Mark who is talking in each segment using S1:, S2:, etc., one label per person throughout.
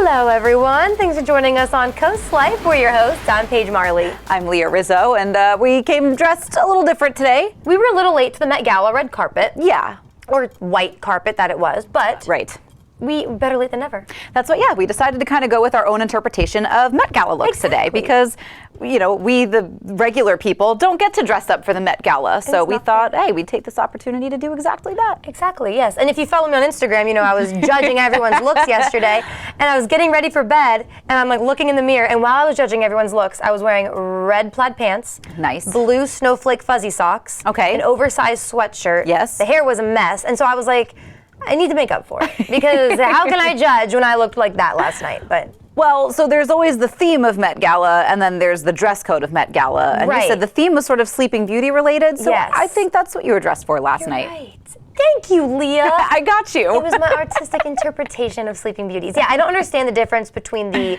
S1: Hello, everyone. Thanks for joining us on Coast Life. We're your hosts. I'm Paige Marley.
S2: I'm Leah Rizzo, and we came dressed a little different today.
S1: We were a little late to the Met Gala red carpet.
S2: Yeah.
S1: Or white carpet that it was, but
S2: right.
S1: We better late than never.
S2: That's what, we decided to kind of go with our own interpretation of Met Gala looks today because, we, the regular people, don't get to dress up for the Met Gala. So we thought, hey, we'd take this opportunity to do exactly that.
S1: Exactly, yes. And if you follow me on Instagram, I was judging everyone's looks yesterday, and I was getting ready for bed, and I'm like looking in the mirror, and while I was judging everyone's looks, I was wearing red plaid pants.
S2: Nice.
S1: Blue snowflake fuzzy socks.
S2: Okay.
S1: An oversized sweatshirt.
S2: Yes.
S1: The hair was a mess, and so I was like, I need to make up for it, because how can I judge when I looked like that last night? But
S2: well, so there's always the theme of Met Gala, and then there's the dress code of Met Gala. And you said the theme was sort of Sleeping Beauty related, so
S1: yes.
S2: I think that's what you were dressed for last night.
S1: Right. Thank you, Leah.
S2: I got you.
S1: It was my artistic interpretation of Sleeping Beauties. Yeah, I don't understand the difference between the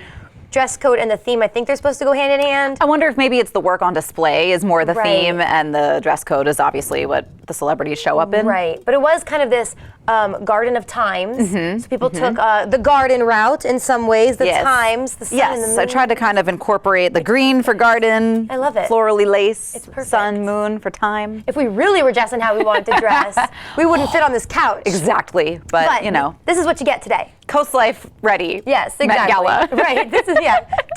S1: dress code and the theme. I think they're supposed to go hand in hand.
S2: I wonder if maybe it's the work on display is more the theme, and the dress code is obviously what the celebrities show up in.
S1: Right, but it was kind of this garden of times. So people took the garden route in some ways, the times, the sun and the moon.
S2: I tried to kind of incorporate the green for garden.
S1: I love it.
S2: Florally lace.
S1: It's perfect.
S2: Sun, moon for time.
S1: If we really were dressing how we wanted to dress, we wouldn't fit on this couch.
S2: Exactly, but
S1: this is what you get today.
S2: Coast Life ready.
S1: Yes, exactly.
S2: Met Gala.
S1: Right, this is,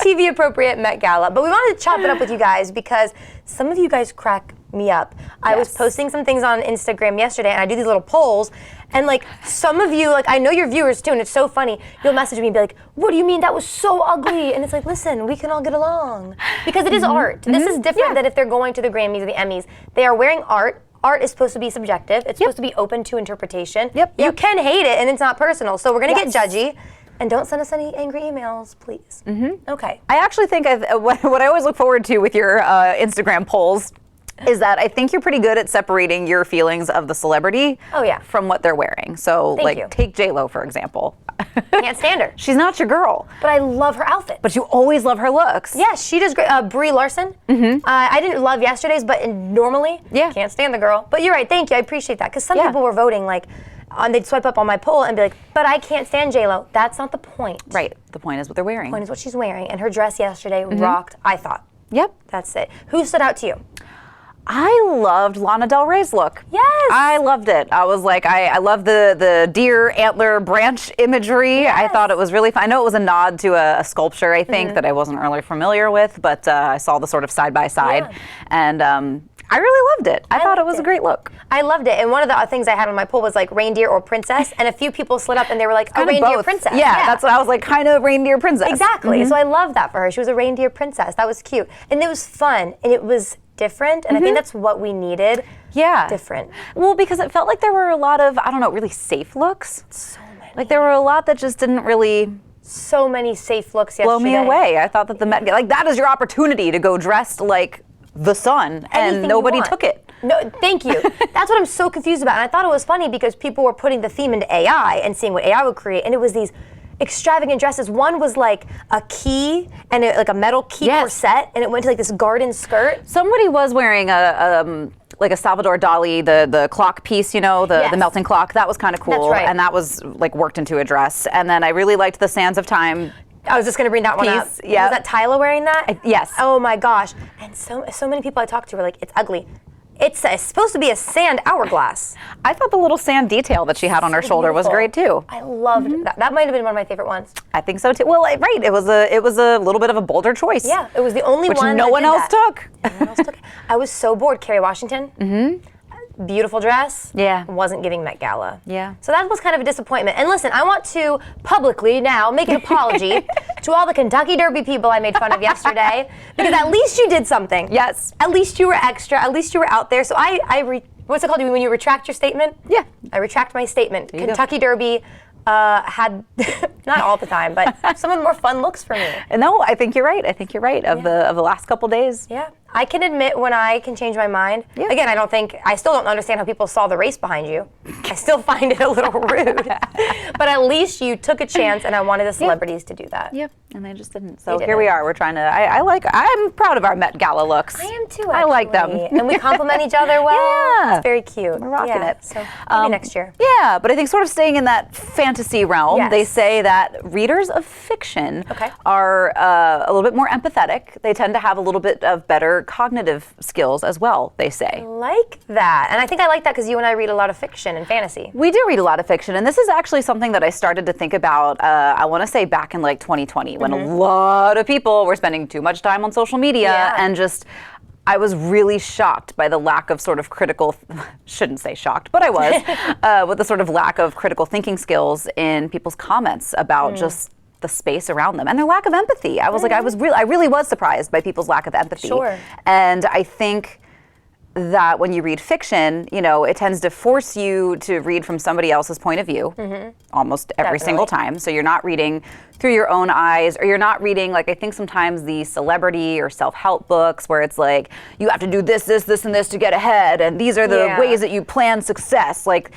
S1: TV appropriate Met Gala. But we wanted to chop it up with you guys because some of you guys crack me up. I was posting some things on Instagram yesterday, and I do these little polls, and some of you, I know your viewers too, and it's so funny, you'll message me and be like, what do you mean that was so ugly? And it's like, listen, we can all get along. Because it is art. This is different than if they're going to the Grammys or the Emmys. They are wearing art. Art is supposed to be subjective. It's supposed to be open to interpretation. You can hate it, and it's not personal. So we're going to get judgy. And don't send us any angry emails, please. Okay.
S2: I actually think what I always look forward to with your Instagram polls is that I think you're pretty good at separating your feelings of the celebrity from what they're wearing. So take J-Lo, for example.
S1: Can't stand her.
S2: She's not your girl.
S1: But I love her outfit.
S2: But you always love her looks.
S1: Yes, she does great. Brie Larson. I didn't love yesterday's, but normally, can't stand the girl. But you're right, thank you, I appreciate that. Because some people were voting they'd swipe up on my poll and be like, but I can't stand J-Lo. That's not the point.
S2: Right, the point is what they're wearing.
S1: The point is what she's wearing. And her dress yesterday rocked, I thought.
S2: Yep.
S1: That's it. Who stood out to you?
S2: I loved Lana Del Rey's look.
S1: Yes.
S2: I loved it. I was like, I love the deer antler branch imagery.
S1: Yes.
S2: I thought it was really fun. I know it was a nod to a sculpture, I think, that I wasn't really familiar with, but I saw the sort of side by side. And I really loved it. I thought it was a great look.
S1: I loved it. And one of the things I had on my poll was reindeer or princess. And a few people slid up and they were like, a reindeer
S2: both.
S1: princess.
S2: Yeah, that's what I was like, kind of reindeer princess.
S1: Exactly. So I love that for her. She was a reindeer princess. That was cute. And it was fun. And it was different. And I think that's what we needed.
S2: Yeah.
S1: Different.
S2: Well, because it felt like there were a lot of, really safe looks.
S1: So many.
S2: There were a lot that just didn't really...
S1: So many safe looks yesterday.
S2: Blow me away. I thought that the Met Gala, that is your opportunity to go dressed like the sun, and nobody took it.
S1: No, thank you. That's what I'm so confused about. And I thought it was funny because people were putting the theme into AI and seeing what AI would create, and it was these extravagant dresses. One was like a key and a metal key corset, and it went to this garden skirt.
S2: Somebody was wearing a Salvador Dali, the clock piece, the melting clock. That was kind of cool.
S1: That's right.
S2: And that was worked into a dress. And then I really liked the Sands of Time.
S1: I was just going to bring that one up.
S2: Yeah.
S1: Was that Tyla wearing that?
S2: Yes.
S1: Oh my gosh. And so many people I talked to were like, it's ugly. It's supposed to be a sand hourglass.
S2: I thought the little sand detail that she had on her shoulder was great too.
S1: I loved that. That might have been one of my favorite ones.
S2: I think so too. Well, right. It was a little bit of a bolder choice.
S1: Yeah, it was the only one
S2: which no one else took.
S1: No one else took it. I was so bored. Kerry Washington. Beautiful dress.
S2: Yeah.
S1: Wasn't giving Met Gala.
S2: Yeah.
S1: So that was kind of a disappointment. And listen, I want to publicly now make an apology to all the Kentucky Derby people I made fun of yesterday, because at least you did something.
S2: Yes.
S1: At least you were extra. At least you were out there. So what's it called when you retract your statement?
S2: Yeah.
S1: I retract my statement. Kentucky Derby had, not all the time, but some of the more fun looks for me.
S2: No, I think you're right. Of the last couple days.
S1: Yeah. I can admit when I can change my mind.
S2: Yeah.
S1: Again, I still don't understand how people saw the race behind you. I still find it a little rude. But at least you took a chance, and I wanted the celebrities to do that.
S2: Yep, and they just didn't. So here we are. We're trying to, I'm proud of our Met Gala looks.
S1: I am too, actually.
S2: I like them.
S1: And we compliment each other well.
S2: Yeah.
S1: It's very cute.
S2: We're rocking it.
S1: So maybe next year.
S2: Yeah, but I think sort of staying in that fantasy realm,
S1: Yes.
S2: they say that readers of fiction are a little bit more empathetic. They tend to have a little bit of better cognitive skills as well, they say.
S1: I like that. And I think I like that because you and I read a lot of fiction and fantasy.
S2: We do read a lot of fiction, and this is actually something that I started to think about, I want to say back in like 2020, when a lot of people were spending too much time on social media and just, I was really shocked by the lack of sort of critical, shouldn't say shocked, but I was, with the sort of lack of critical thinking skills in people's comments about just the space around them and their lack of empathy. I was like, I really was surprised by people's lack of empathy.
S1: Sure.
S2: And I think that when you read fiction, you know, it tends to force you to read from somebody else's point of view almost every single time. So you're not reading through your own eyes, or you're not reading, like, I think sometimes the celebrity or self-help books where it's like, you have to do this, this, this, and this to get ahead, and these are the ways that you plan success. Like,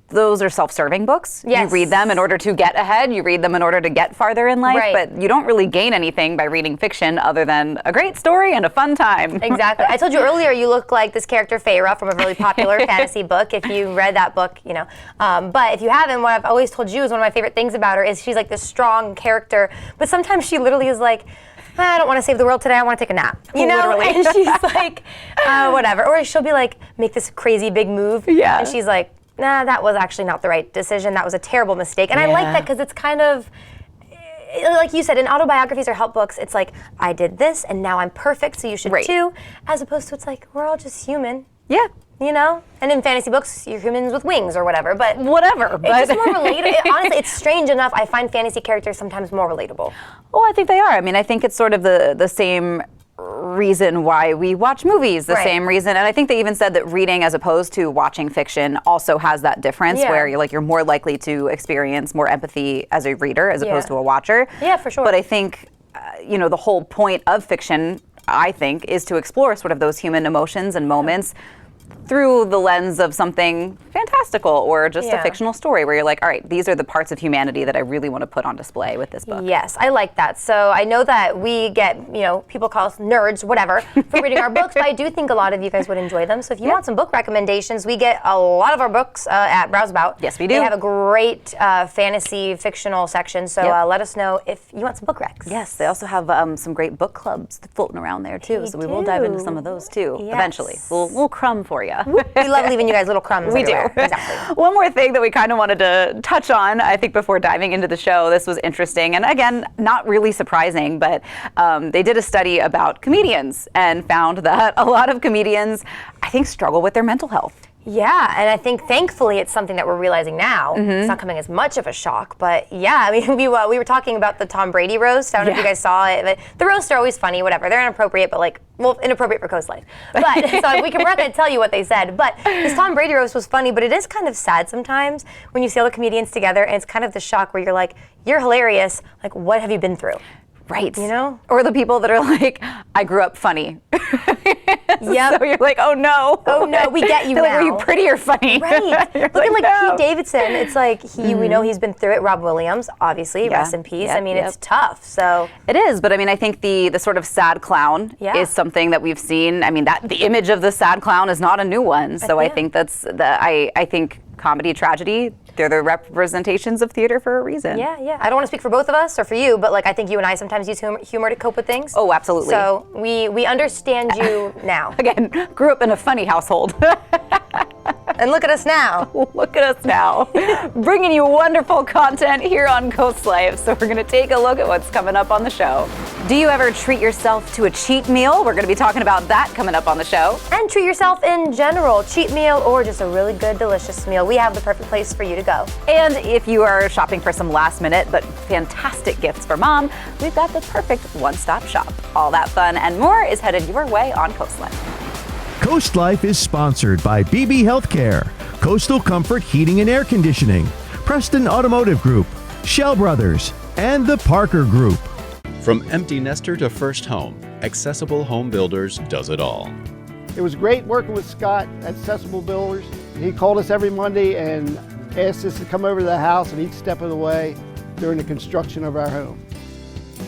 S2: those are self-serving books.
S1: Yes.
S2: You read them in order to get ahead. You read them in order to get farther in life.
S1: Right.
S2: But you don't really gain anything by reading fiction other than a great story and a fun time.
S1: Exactly. I told you earlier you look like this character Feyre from a really popular fantasy book. If you read that book, you know. But if you haven't, what I've always told you is one of my favorite things about her is she's like this strong character. But sometimes she literally is like, I don't want to save the world today. I want to take a nap. You know?
S2: Literally.
S1: And she's like, whatever. Or she'll be like, make this crazy big move.
S2: Yeah.
S1: And she's like, nah, that was actually not the right decision. That was a terrible mistake. And I like that because it's kind of, like you said, in autobiographies or help books, it's like, I did this and now I'm perfect, so you should too. As opposed to it's like, we're all just human.
S2: Yeah.
S1: You know? And in fantasy books, you're humans with wings or whatever. But
S2: whatever.
S1: It's just more relatable. Honestly, it's strange enough. I find fantasy characters sometimes more relatable.
S2: Oh, I think they are. I mean, I think it's sort of the same reason why we watch movies, the same reason. And I think they even said that reading as opposed to watching fiction also has that difference where you're more likely to experience more empathy as a reader as opposed to a watcher.
S1: Yeah, for sure.
S2: But I think, the whole point of fiction, I think, is to explore sort of those human emotions and moments through the lens of something fantastical or just a fictional story where you're like, all right, these are the parts of humanity that I really want to put on display with this book.
S1: Yes, I like that. So I know that we get, people call us nerds, whatever, for reading our books, but I do think a lot of you guys would enjoy them. So if you want some book recommendations, we get a lot of our books at Browseabout.
S2: Yes, we do.
S1: They have a great fantasy fictional section, so let us know if you want some book recs.
S2: Yes, they also have some great book clubs floating around there too, so we will dive into some of those too eventually. We'll crumb for you.
S1: We love leaving you guys little crumbs.
S2: We do.
S1: Exactly.
S2: One more thing that we kind of wanted to touch on, I think, before diving into the show. This was interesting, and again, not really surprising, but they did a study about comedians and found that a lot of comedians, I think, struggle with their mental health.
S1: Yeah, and I think thankfully it's something that we're realizing now. It's not coming as much of a shock, but yeah, I mean, we were talking about the Tom Brady roast. I don't know if you guys saw it, but the roasts are always funny, whatever. They're inappropriate, but inappropriate for Coast Life. But so we're not going to tell you what they said. But this Tom Brady roast was funny, but it is kind of sad sometimes when you see all the comedians together, and it's kind of the shock where you're like, you're hilarious. Like, what have you been through?
S2: Right.
S1: You know?
S2: Or the people that are like, I grew up funny.
S1: Yep.
S2: So you're like, oh no.
S1: Oh no, we get you
S2: They're
S1: now.
S2: Like, were you pretty or funny?
S1: Right. Look at
S2: no.
S1: Pete Davidson. It's like we know he's been through it. Rob Williams, obviously, rest in peace. I mean, it's tough. So
S2: it is, but I mean, I think the sort of sad clown is something that we've seen. I mean, that the image of the sad clown is not a new one. So I think that's I think comedy, tragedy, they're the representations of theater for a reason.
S1: Yeah, yeah. I don't want to speak for both of us or for you, but I think you and I sometimes use humor to cope with things.
S2: Oh, absolutely.
S1: So we understand you now.
S2: Again, grew up in a funny household.
S1: And look at us now.
S2: Look at us now. Bringing you wonderful content here on Coast Life. So we're going to take a look at what's coming up on the show. Do you ever treat yourself to a cheat meal? We're going to be talking about that coming up on the show.
S1: And treat yourself in general, cheat meal or just a really good, delicious meal. We have the perfect place for you to go.
S2: And if you are shopping for some last minute but fantastic gifts for mom, we've got the perfect one-stop shop. All that fun and more is headed your way on Coast Life.
S3: Coast Life is sponsored by BB Healthcare, Coastal Comfort Heating and Air Conditioning, Preston Automotive Group, Shell Brothers, and the Parker Group.
S4: From empty nester to first home, Accessible Home Builders does it all.
S5: It was great working with Scott at Accessible Builders. He called us every Monday and asked us to come over to the house at each step of the way during the construction of our home.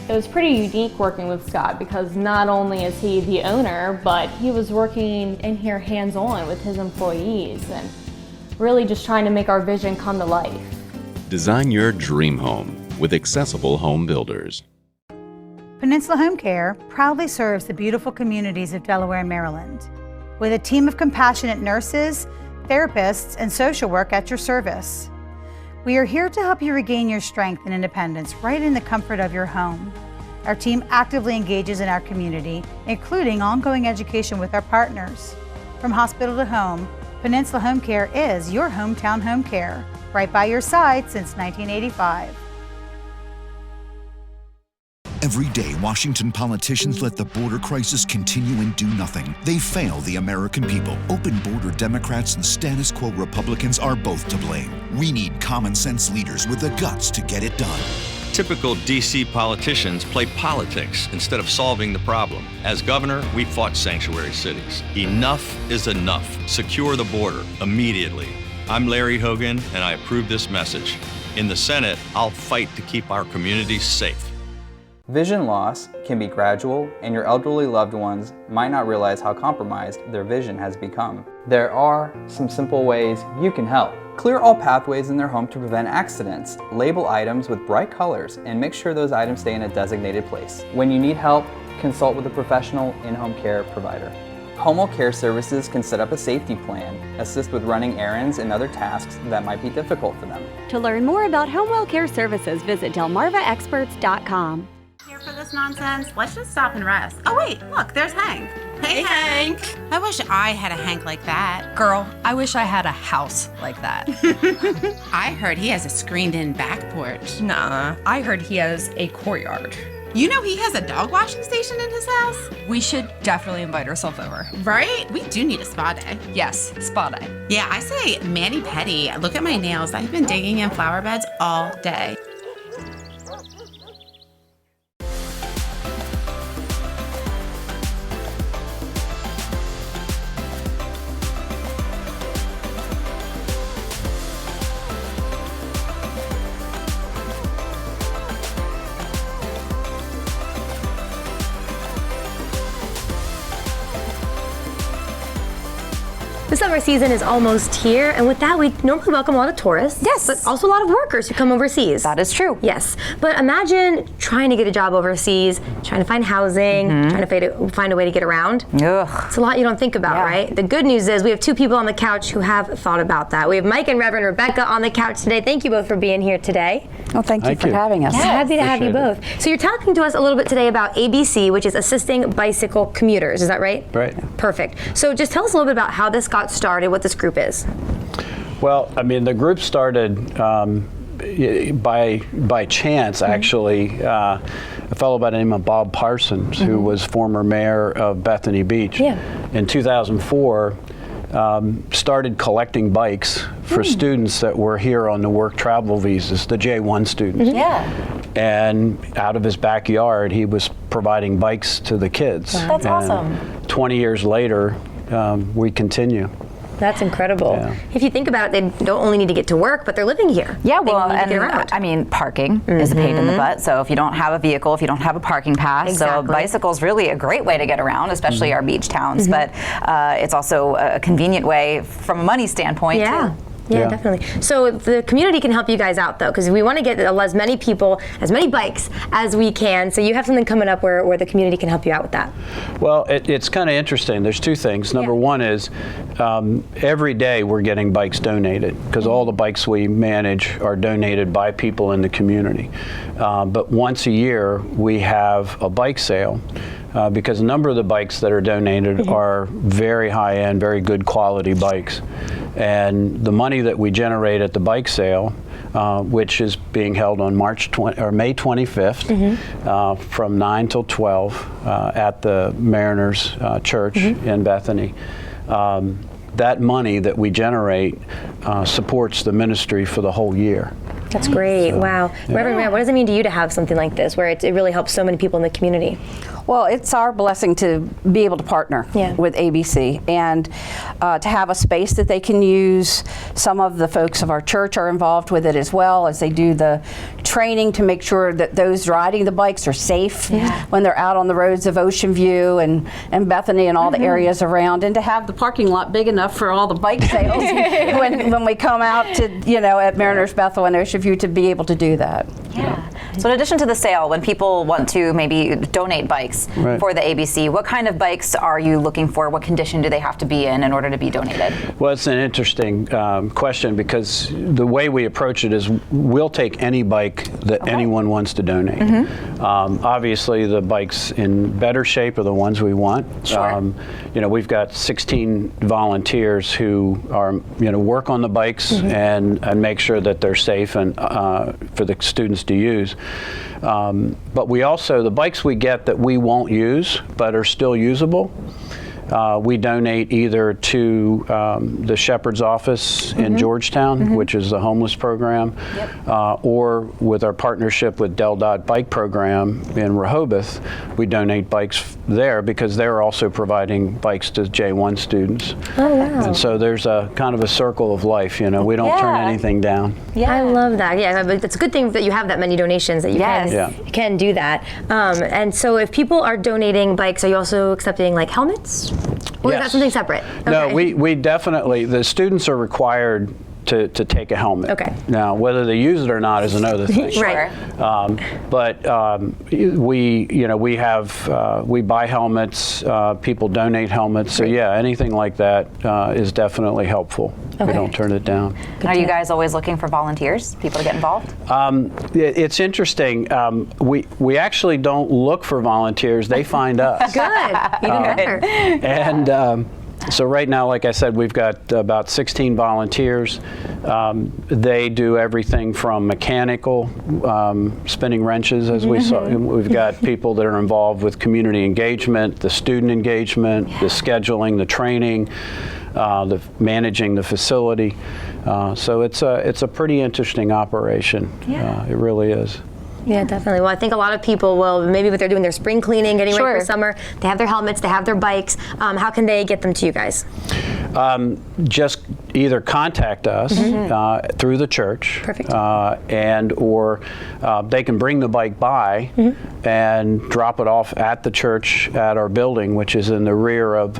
S6: It was pretty unique working with Scott because not only is he the owner, but he was working in here hands-on with his employees and really just trying to make our vision come to life.
S4: Design your dream home with Accessible Home Builders.
S7: Peninsula Home Care proudly serves the beautiful communities of Delaware and Maryland with a team of compassionate nurses, therapists, and social work at your service. We are here to help you regain your strength and independence right in the comfort of your home. Our team actively engages in our community, including ongoing education with our partners. From hospital to home, Peninsula Home Care is your hometown home care, right by your side since 1985.
S8: Every day, Washington politicians let the border crisis continue and do nothing. They fail the American people. Open border Democrats and status quo Republicans are both to blame. We need common sense leaders with the guts to get it done.
S9: Typical DC politicians play politics instead of solving the problem. As governor, we fought sanctuary cities. Enough is enough. Secure the border immediately. I'm Larry Hogan, and I approve this message. In the Senate, I'll fight to keep our communities safe.
S10: Vision loss can be gradual, and your elderly loved ones might not realize how compromised their vision has become. There are some simple ways you can help. Clear all pathways in their home to prevent accidents. Label items with bright colors and make sure those items stay in a designated place. When you need help, consult with a professional in-home care provider. Home care services can set up a safety plan, assist with running errands and other tasks that might be difficult for them.
S11: To learn more about home care services, visit delmarvaexperts.com.
S12: Here for this nonsense? Let's just stop and rest. Oh wait, look, there's Hank. Hey Hank. I wish I had a Hank like that.
S13: Girl, I wish I had a house like that.
S12: I heard he has a screened-in back porch.
S13: Nah, I heard he has a courtyard.
S12: You know he has a dog washing station in his house?
S13: We should definitely invite ourselves over.
S12: Right? We do need a spa day.
S13: Yes, spa day.
S12: Yeah, I say mani-pedi. Look at my nails. I've been digging in flower beds all day.
S1: The summer season is almost here, and with that, we normally welcome a lot of tourists.
S2: Yes.
S1: But also a lot of workers who come overseas.
S2: That is true.
S1: Yes. But imagine trying to get a job overseas, trying to find housing, trying to find a way to get around.
S2: Ugh.
S1: It's a lot you don't think about, right? The good news is we have two people on the couch who have thought about that. We have Mike and Reverend Rebecca on the couch today. Thank you both for being here today.
S2: Well, thank you for having us.
S1: Yeah, happy to have you both. So you're talking to us a little bit today about ABC, which is Assisting Bicycle Commuters. Is that right?
S14: Right.
S1: Perfect. So just tell us a little bit about how this got started, what this group is.
S14: Well, I mean, the group started by chance, actually. A fellow by the name of Bob Parsons, who was former mayor of Bethany Beach, in 2004, started collecting bikes for students that were here on the work travel visas, the J1 students. And out of his backyard, he was providing bikes to the kids.
S1: That's awesome.
S14: 20 years later, we continue.
S1: That's incredible. If you think about it, they don't only need to get to work, but they're living here.
S2: Yeah, well,
S1: and
S2: I mean, parking is a pain in the butt. So if you don't have a vehicle, if you don't have a parking pass, so a bicycle is really a great way to get around, especially our beach towns. But it's also a convenient way from a money standpoint, too.
S1: Yeah, definitely. So the community can help you guys out, though, because we want to get as many people, as many bikes as we can. So you have something coming up where the community can help you out with that.
S14: Well, it's kind of interesting. There's two things. Number one is every day we're getting bikes donated, because all the bikes we manage are donated by people in the community. But once a year we have a bike sale. Because a number of the bikes that are donated are very high-end, very good quality bikes. And the money that we generate at the bike sale, which is being held on May 25th, from 9 till 12 at the Mariners Church in Bethany. That money that we generate supports the ministry for the whole year.
S1: That's great. Wow. Reverend, what does it mean to you to have something like this, where it really helps so many people in the community?
S15: Well, it's our blessing to be able to partner with ABC and to have a space that they can use. Some of the folks of our church are involved with it as well as they do the training to make sure that those riding the bikes are safe when they're out on the roads of Ocean View and Bethany and all the areas around, and to have the parking lot big enough for all the bike sales when we come out to, at Mariners Bethel and Ocean View to be able to do that.
S2: Yeah. So in addition to the sale, when people want to maybe donate bikes for the ABC, what kind of bikes are you looking for? What condition do they have to be in order to be donated?
S14: Well, it's an interesting question, because the way we approach it is we'll take any bike that anyone wants to donate. Obviously, the bikes in better shape are the ones we want. We've got 16 volunteers who are, work on the bikes and make sure that they're safe and for the students to use. But we also, the bikes we get that we won't use but are still usable, we donate either to the Shepherd's office in Georgetown, which is the homeless program, or with our partnership with Del Dot Bike Program in Rehoboth, we donate bikes there because they're also providing bikes to J1 students. And so there's a kind of a circle of life, we don't turn anything down.
S1: I love that. Yeah, but it's a good thing that you have that many donations that you can do that. And so if people are donating bikes, are you also accepting like helmets? Or is that something separate?
S14: No, we definitely, the students are required to take a helmet. Now, whether they use it or not is another thing. We buy helmets, people donate helmets, so anything like that is definitely helpful. We don't turn it down.
S2: Are you guys always looking for volunteers, people to get involved?
S14: It's interesting. We actually don't look for volunteers, they find us.
S1: Good, even better.
S14: And so right now, like I said, we've got about 16 volunteers. They do everything from mechanical, spinning wrenches, as we saw. We've got people that are involved with community engagement, the student engagement, the scheduling, the training, the managing the facility. So it's a pretty interesting operation. It really is.
S1: Yeah, definitely. Well, I think a lot of people will, maybe if they're doing their spring cleaning, getting ready for summer, they have their helmets, they have their bikes. How can they get them to you guys?
S14: Just either contact us through the church, and or they can bring the bike by and drop it off at the church at our building, which is in the rear of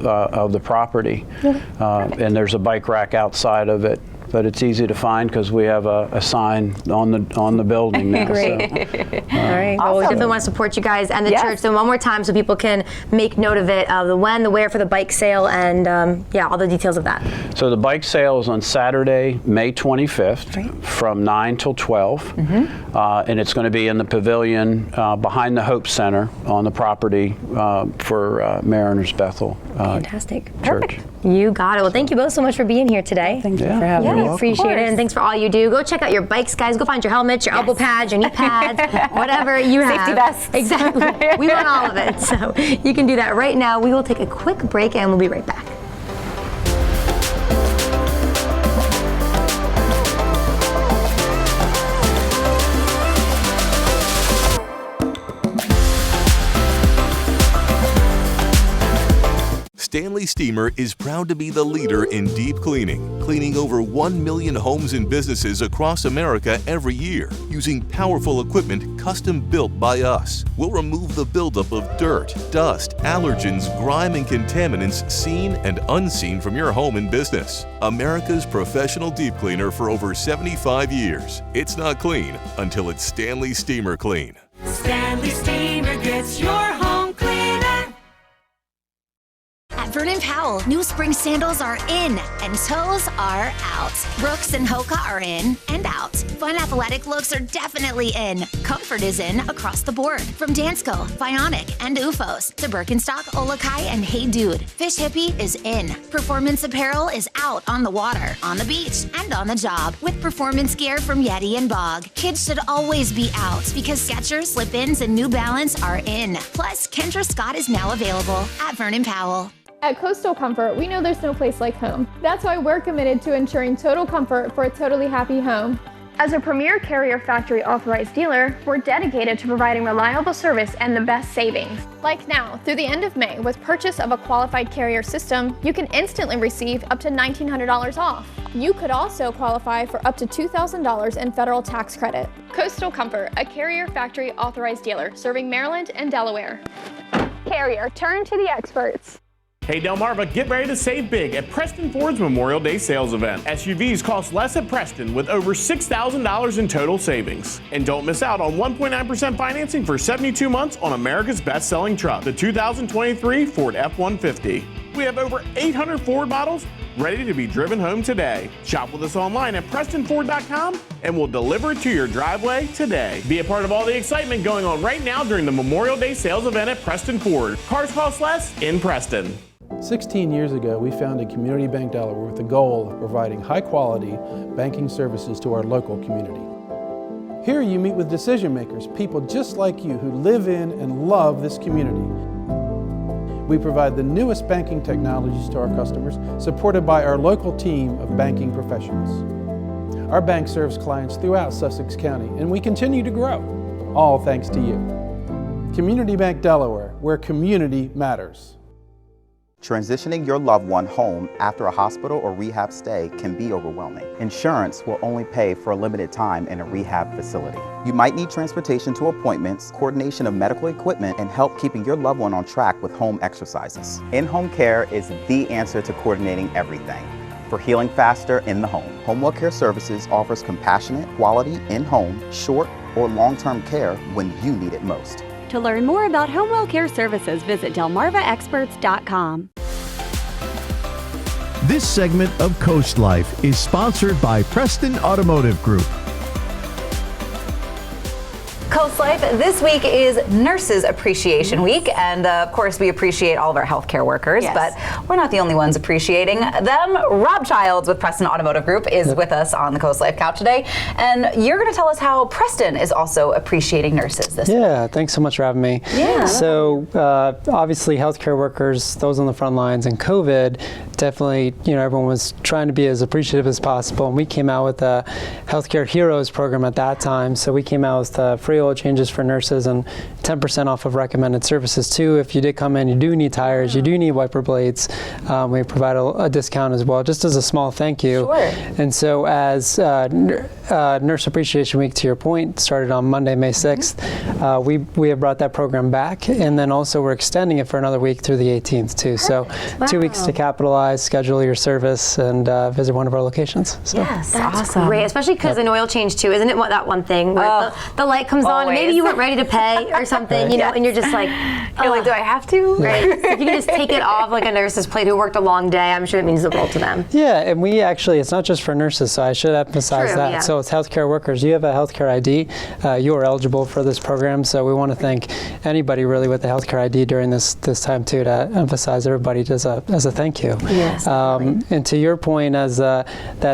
S14: the property. And there's a bike rack outside of it. But it's easy to find because we have a sign on the building now.
S1: Great.
S14: So,
S1: all right. Well, we definitely want to support you guys and the church. So one more time, so people can make note of it, the when, the where for the bike sale, and all the details of that.
S14: So the bike sale is on Saturday, May 25th, from 9 till 12, and it's going to be in the pavilion behind the Hope Center on the property for Mariners Bethel.
S1: Fantastic.
S14: Church.
S1: Perfect. You got it. Well, thank you both so much for being here today.
S15: Thank you for having me.
S1: We appreciate it, and thanks for all you do. Go check out your bikes, guys. Go find your helmets, your elbow pads, your knee pads, whatever you have.
S2: Safety vests.
S1: Exactly. We want all of it. So you can do that right now. We will take a quick break, and we'll be right back.
S16: Stanley Steamer is proud to be the leader in deep cleaning, cleaning over 1 million homes and businesses across America every year, using powerful equipment custom built by us. We'll remove the buildup of dirt, dust, allergens, grime, and contaminants seen and unseen from your home and business. America's professional deep cleaner for over 75 years. It's not clean until it's Stanley Steamer Clean.
S17: Stanley Steamer gets your home cleaner.
S18: At Vernon Powell, new spring sandals are in and toes are out. Brooks and Hoka are in and out. Fun athletic looks are definitely in. Comfort is in across the board. From Dansko, Bionic, and UFOs to Birkenstock, Olakai, and Hey Dude. Fish Hippie is in. Performance apparel is out on the water, on the beach, and on the job with performance gear from Yeti and Bog. Kids should always be out because Skechers, Slip-ins, and New Balance are in. Plus, Kendra Scott is now available at Vernon Powell.
S19: At Coastal Comfort, we know there's no place like home. That's why we're committed to ensuring total comfort for a totally happy home. As a premier Carrier factory authorized dealer, we're dedicated to providing reliable service and the best savings. Like now, through the end of May, with purchase of a qualified Carrier system, you can instantly receive up to $1,900 off. You could also qualify for up to $2,000 in federal tax credit. Coastal Comfort, a Carrier factory authorized dealer serving Maryland and Delaware. Carrier, turn to the experts.
S20: Hey Delmarva, get ready to save big at Preston Ford's Memorial Day sales event. SUVs cost less at Preston with over $6,000 in total savings. And don't miss out on 1.9% financing for 72 months on America's best-selling truck, the 2023 Ford F-150. We have over 800 Ford models ready to be driven home today. Shop with us online at PrestonFord.com and we'll deliver it to your driveway today. Be a part of all the excitement going on right now during the Memorial Day sales event at Preston Ford. Cars cost less in Preston.
S21: 16 years ago, we founded Community Bank Delaware with the goal of providing high-quality banking services to our local community. Here you meet with decision makers, people just like you who live in and love this community. We provide the newest banking technologies to our customers, supported by our local team of banking professionals. Our bank serves clients throughout Sussex County, and we continue to grow, all thanks to you. Community Bank Delaware, where community matters.
S22: Transitioning your loved one home after a hospital or rehab stay can be overwhelming. Insurance will only pay for a limited time in a rehab facility. You might need transportation to appointments, coordination of medical equipment, and help keeping your loved one on track with home exercises. In-home care is the answer to coordinating everything. For healing faster in the home, Homewell Care Services offers compassionate, quality, in-home, short, or long-term care when you need it most.
S11: To learn more about Homewell Care Services, visit delmarvaexperts.com.
S3: This segment of COASTLIFE is sponsored by Preston Automotive Group.
S2: COASTLIFE, this week is Nurses Appreciation Week, and of course we appreciate all of our healthcare workers, but we're not the only ones appreciating them. Rob Childs with Preston Automotive Group is with us on the COASTLIFE couch today, and you're going to tell us how Preston is also appreciating nurses this week.
S23: Yeah, thanks so much for having me.
S2: Yeah.
S23: So obviously healthcare workers, those on the front lines, and COVID, definitely, everyone was trying to be as appreciative as possible, and we came out with a Healthcare Heroes program at that time. So we came out with free oil changes for nurses and 10% off of recommended services too. If you did come in, you do need tires, you do need wiper blades, we provide a discount as well, just as a small thank you.
S2: Sure.
S23: And so as Nurse Appreciation Week, to your point, started on Monday, May 6th, we have brought that program back, and then also we're extending it for another week through the 18th too. So 2 weeks to capitalize, schedule your service, and visit one of our locations. So.
S1: Yes, that's awesome. Great, especially because an oil change too, isn't it? That one thing where the light comes on, and maybe you weren't ready to pay or something, and you're just like,
S2: you're like, do I have to?
S1: Right. So if you can just take it off like a nurse's plate who worked a long day, I'm sure it means the world to them.
S23: Yeah, and we actually, it's not just for nurses, so I should emphasize that.
S1: Yeah.
S23: So it's healthcare workers. You have a healthcare ID, you are eligible for this program, so we want to thank anybody really with the healthcare ID during this time too, to emphasize everybody as a thank you.
S1: Yes.
S23: And to your point, as that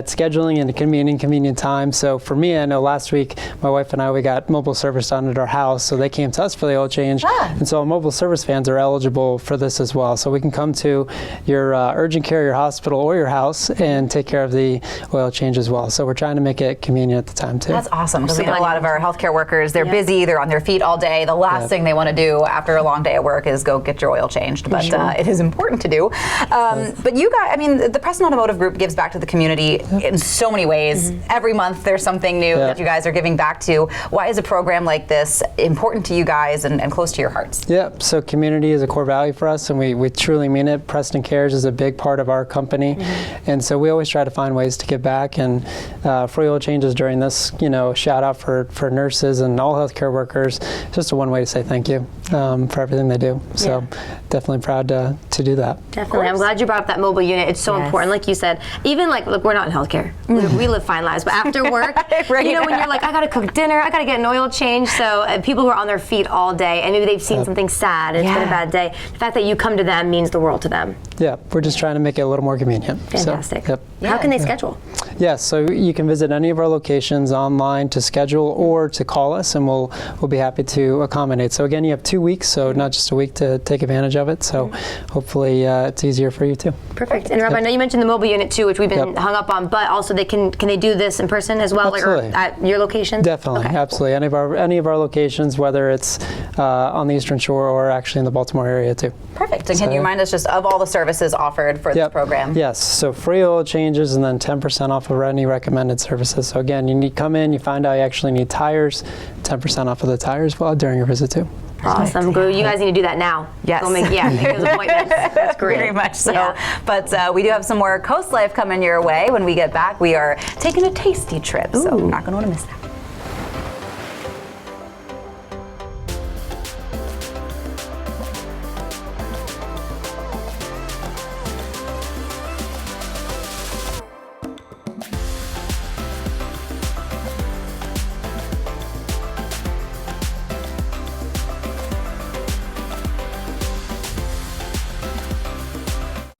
S23: scheduling and it can be an inconvenient time. So for me, I know last week my wife and I, we got mobile service done at our house, so they came to us for the oil change. And so mobile service fans are eligible for this as well. So we can come to your urgent care, your hospital, or your house and take care of the oil change as well. So we're trying to make it convenient at the time too.
S2: That's awesome, because we know a lot of our healthcare workers, they're busy, they're on their feet all day. The last thing they want to do after a long day at work is go get your oil changed, but it is important to do. But you guys, the Preston Automotive Group gives back to the community in so many ways. Every month there's something new that you guys are giving back to. Why is a program like this important to you guys and close to your hearts?
S23: Yeah, so community is a core value for us, and we truly mean it. Preston Cares is a big part of our company, and so we always try to find ways to give back, and free oil changes during this, shout out for nurses and all healthcare workers. Just one way to say thank you for everything they do. So definitely proud to do that.
S1: Definitely. I'm glad you brought up that mobile unit. It's so important. Like you said, even look, we're not in healthcare. We live fine lives, but after work, when you're like, I gotta cook dinner, I gotta get an oil change. So people who are on their feet all day, and maybe they've seen something sad, and it's been a bad day. The fact that you come to them means the world to them.
S23: Yeah, we're just trying to make it a little more convenient.
S1: Fantastic.
S23: So, yep.
S1: How can they schedule?
S23: Yes, so you can visit any of our locations online to schedule or to call us, and we'll be happy to accommodate. So again, you have 2 weeks, so not just a week to take advantage of it. So hopefully it's easier for you too.
S1: Perfect. And Rob, I know you mentioned the mobile unit too, which we've been hung up on, but also can they do this in person as well, like, or at your location?
S23: Definitely, absolutely. Any of our locations, whether it's on the Eastern Shore or actually in the Baltimore area too.
S2: Perfect. And can you remind us just of all the services offered for this program?
S23: Yes. So free oil changes and then 10% off of any recommended services. So again, you come in, you find out you actually need tires, 10% off of the tires during your visit too.
S1: Awesome. You guys need to do that now.
S2: Yes.
S1: Make those appointments. That's great.
S2: Very much so. But we do have some more Coast Life coming your way. When we get back, we are taking a tasty trip. So you're not going to want to miss that.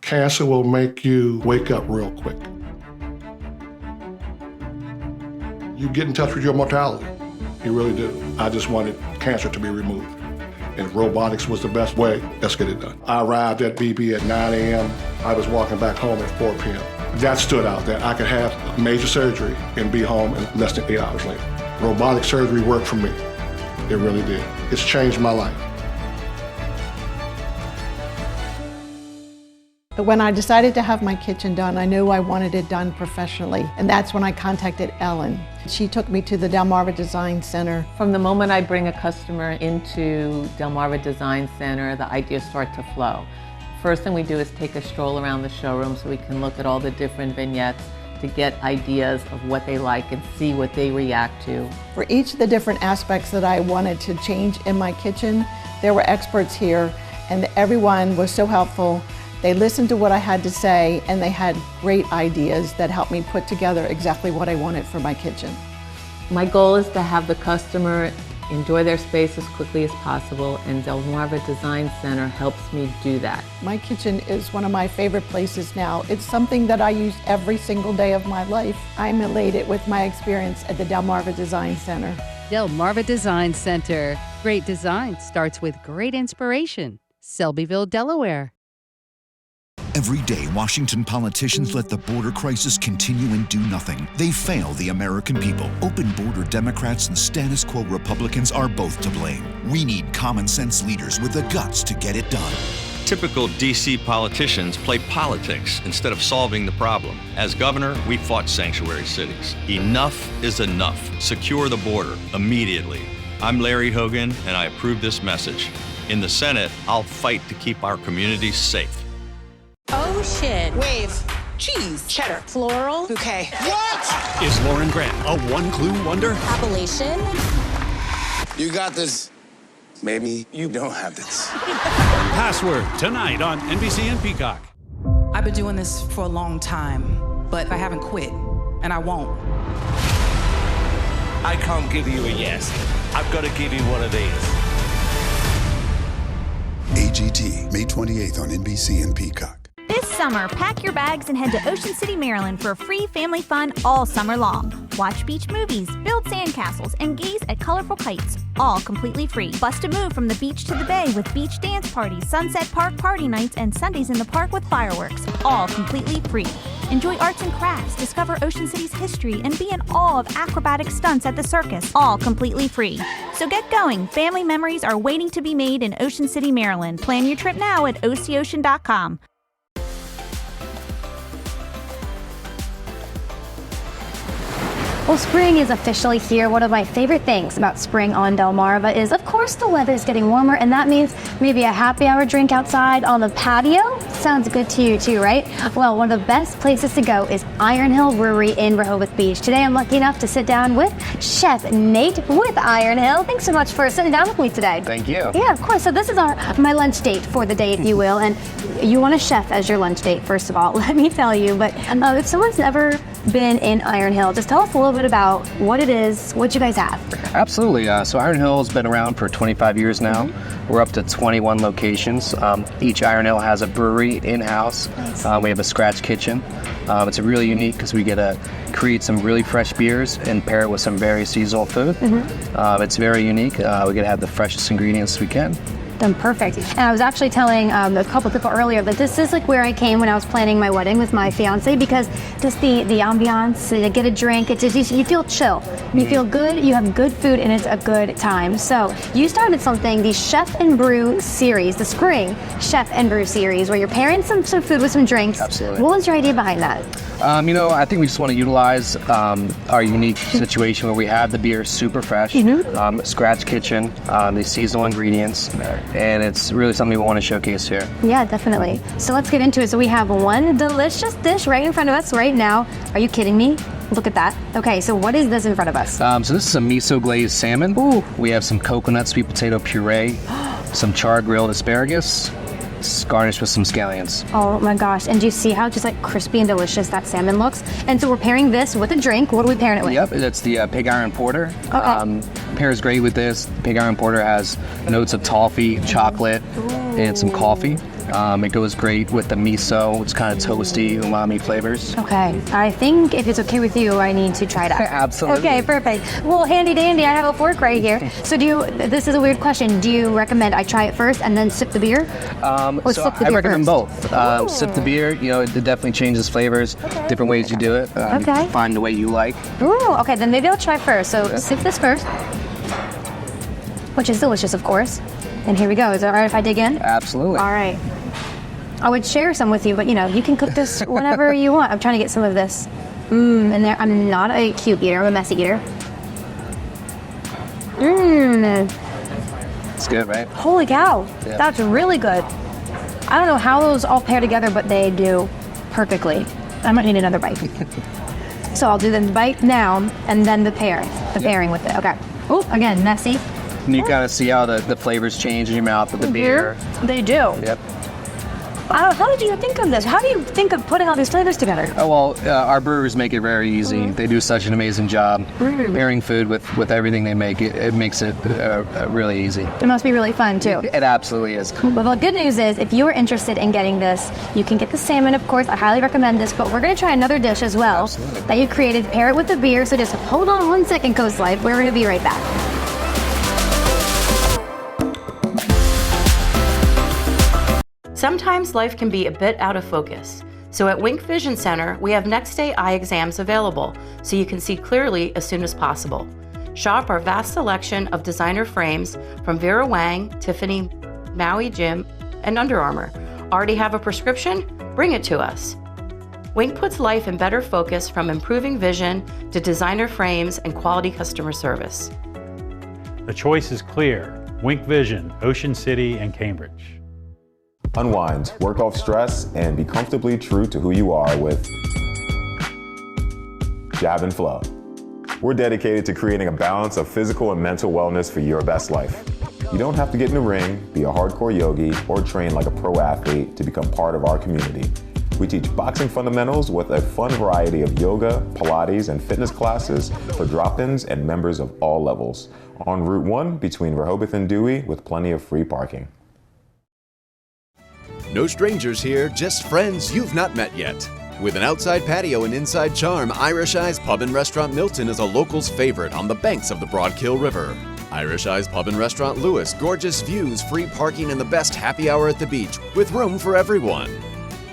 S4: Cancer will make you wake up real quick. You get in touch with your mortality. You really do. I just wanted cancer to be removed. And if robotics was the best way, let's get it done. I arrived at BB at 9 a.m. I was walking back home at 4 p.m. That stood out, that I could have major surgery and be home in less than 8 hours later. Robotic surgery worked for me. It really did. It's changed my life.
S5: When I decided to have my kitchen done, I knew I wanted it done professionally, and that's when I contacted Ellen. She took me to the Delmarva Design Center.
S6: From the moment I bring a customer into Delmarva Design Center, the ideas start to flow. First thing we do is take a stroll around the showroom so we can look at all the different vignettes to get ideas of what they like and see what they react to.
S5: For each of the different aspects that I wanted to change in my kitchen, there were experts here, and everyone was so helpful. They listened to what I had to say, and they had great ideas that helped me put together exactly what I wanted for my kitchen.
S6: My goal is to have the customer enjoy their space as quickly as possible, and Delmarva Design Center helps me do that.
S5: My kitchen is one of my favorite places now. It's something that I use every single day of my life. I'm elated with my experience at the Delmarva Design Center.
S24: Delmarva Design Center. Great design starts with great inspiration. Selbyville, Delaware.
S8: Every day, Washington politicians let the border crisis continue and do nothing. They fail the American people. Open border Democrats and status quo Republicans are both to blame. We need common sense leaders with the guts to get it done.
S9: Typical D.C. politicians play politics instead of solving the problem. As governor, we fought sanctuary cities. Enough is enough. Secure the border immediately. I'm Larry Hogan, and I approve this message. In the Senate, I'll fight to keep our communities safe.
S25: Ocean. Wave. Cheese. Cheddar. Floral. Bouquet. What?
S26: Is Lauren Graham a one-clue wonder?
S25: Appellation.
S27: You got this. Maybe you don't have this.
S26: Password, tonight on NBC and Peacock.
S28: I've been doing this for a long time, but I haven't quit, and I won't.
S26: I can't give you a yes. I've got to give you one of these.
S29: AGT, May 28th on NBC and Peacock.
S30: This summer, pack your bags and head to Ocean City, Maryland for free family fun all summer long. Watch beach movies, build sandcastles, and gaze at colorful kites, all completely free. Bust a move from the beach to the bay with beach dance parties, Sunset Park party nights, and Sundays in the park with fireworks, all completely free. Enjoy arts and crafts, discover Ocean City's history, and be in awe of acrobatic stunts at the circus, all completely free. So get going. Family memories are waiting to be made in Ocean City, Maryland. Plan your trip now at OCOcean.com.
S31: Well, spring is officially here. One of my favorite things about spring on Delmarva is, of course, the weather is getting warmer, and that means maybe a happy hour drink outside on the patio. Sounds good to you too, right? Well, one of the best places to go is Iron Hill Brewery in Rehoboth Beach. Today, I'm lucky enough to sit down with Chef Nate with Iron Hill. Thanks so much for sitting down with me today.
S32: Thank you.
S31: Yeah, of course. So this is my lunch date for the day, if you will, and you want a chef as your lunch date, first of all, let me tell you. But if someone's never been in Iron Hill. Just tell us a little bit about what it is, what you guys have.
S7: Absolutely. So Iron Hill has been around for 25 years now. We're up to 21 locations. Each Iron Hill has a brewery in-house. We have a scratch kitchen. It's really unique because we get to create some really fresh beers and pair it with some very seasonal food. It's very unique. We get to have the freshest ingredients we can.
S31: Then perfect. And I was actually telling a couple people earlier that this is like where I came when I was planning my wedding with my fiance, because just the ambiance, you get a drink, it's just, you feel chill, you feel good, you have good food, and it's a good time. So you started something, the Chef and Brew series, the spring Chef and Brew series, where you're pairing some food with some drinks.
S7: Absolutely.
S31: What was your idea behind that?
S7: I think we just want to utilize our unique situation where we have the beer super fresh, scratch kitchen, the seasonal ingredients, and it's really something we want to showcase here.
S31: Yeah, definitely. So let's get into it. So we have one delicious dish right in front of us right now. Are you kidding me? Look at that. Okay, so what is this in front of us?
S7: So this is a miso glazed salmon.
S31: Ooh.
S7: We have some coconut sweet potato puree, some char grilled asparagus, garnished with some scallions.
S31: Oh my gosh, and do you see how just like crispy and delicious that salmon looks? And so we're pairing this with a drink. What are we pairing it with?
S7: Yep, that's the Pig Iron Porter. Pairs great with this. Pig Iron Porter has notes of toffee, chocolate, and some coffee. It goes great with the miso. It's kind of toasty, umami flavors.
S31: Okay, I think if it's okay with you, I need to try that.
S7: Absolutely.
S31: Okay, perfect. Well, handy dandy, I have a fork right here. So this is a weird question, do you recommend I try it first and then sip the beer? Or sip the beer
S7: I recommend
S31: first?
S7: both. Sip the beer, it definitely changes flavors, different ways you do it.
S31: Okay.
S7: Find the way you like.
S31: Ooh, okay, then maybe I'll try first. So sip this first, which is delicious, of course. And here we go. Is it all right if I dig in?
S7: Absolutely.
S31: All right. I would share some with you, but you can cook this whenever you want. I'm trying to get some of this. And there, I'm not a cute eater, I'm a messy eater.
S7: It's good, right?
S31: Holy cow,
S7: Yeah.
S31: that's really good. I don't know how those all pair together, but they do perfectly. I might need another bite. So I'll do the bite now, and then the pairing with it. Okay. Oh, again, messy.
S7: And you kind of see how the flavors change in your mouth with the beer.
S31: They do.
S7: Yep.
S31: How did you think of this? How do you think of putting all these flavors together?
S7: Oh, well, our brewers make it very easy. They do such an amazing job. Pairing food with everything they make, it makes it really easy.
S31: It must be really fun, too.
S7: It absolutely is.
S31: Well, the good news is, if you are interested in getting this, you can get the salmon, of course. I highly recommend this, but we're going to try another dish as well that you created. Pair it with the beer, so just hold on one second, Coast Life. We're going to be right back.
S10: Sometimes life can be a bit out of focus. So at Wink Vision Center, we have next day eye exams available so you can see clearly as soon as possible. Shop our vast selection of designer frames from Vera Wang, Tiffany, Maui Jim, and Under Armour. Already have a prescription? Bring it to us. Wink puts life in better focus, from improving vision to designer frames and quality customer service.
S26: The choice is clear. Wink Vision, Ocean City, and Cambridge.
S12: Unwind, work off stress, and be comfortably true to who you are with Jab and Flow. We're dedicated to creating a balance of physical and mental wellness for your best life. You don't have to get in the ring, be a hardcore yogi, or train like a pro athlete to become part of our community. We teach boxing fundamentals with a fun variety of yoga, Pilates, and fitness classes for drop-ins and members of all levels. On Route 1 between Rehoboth and Dewey, with plenty of free parking.
S13: No strangers here, just friends you've not met yet. With an outside patio and inside charm, Irish Eyes Pub and Restaurant Milton is a local's favorite on the banks of the Broadkill River. Irish Eyes Pub and Restaurant Lewis, gorgeous views, free parking, and the best happy hour at the beach, with room for everyone.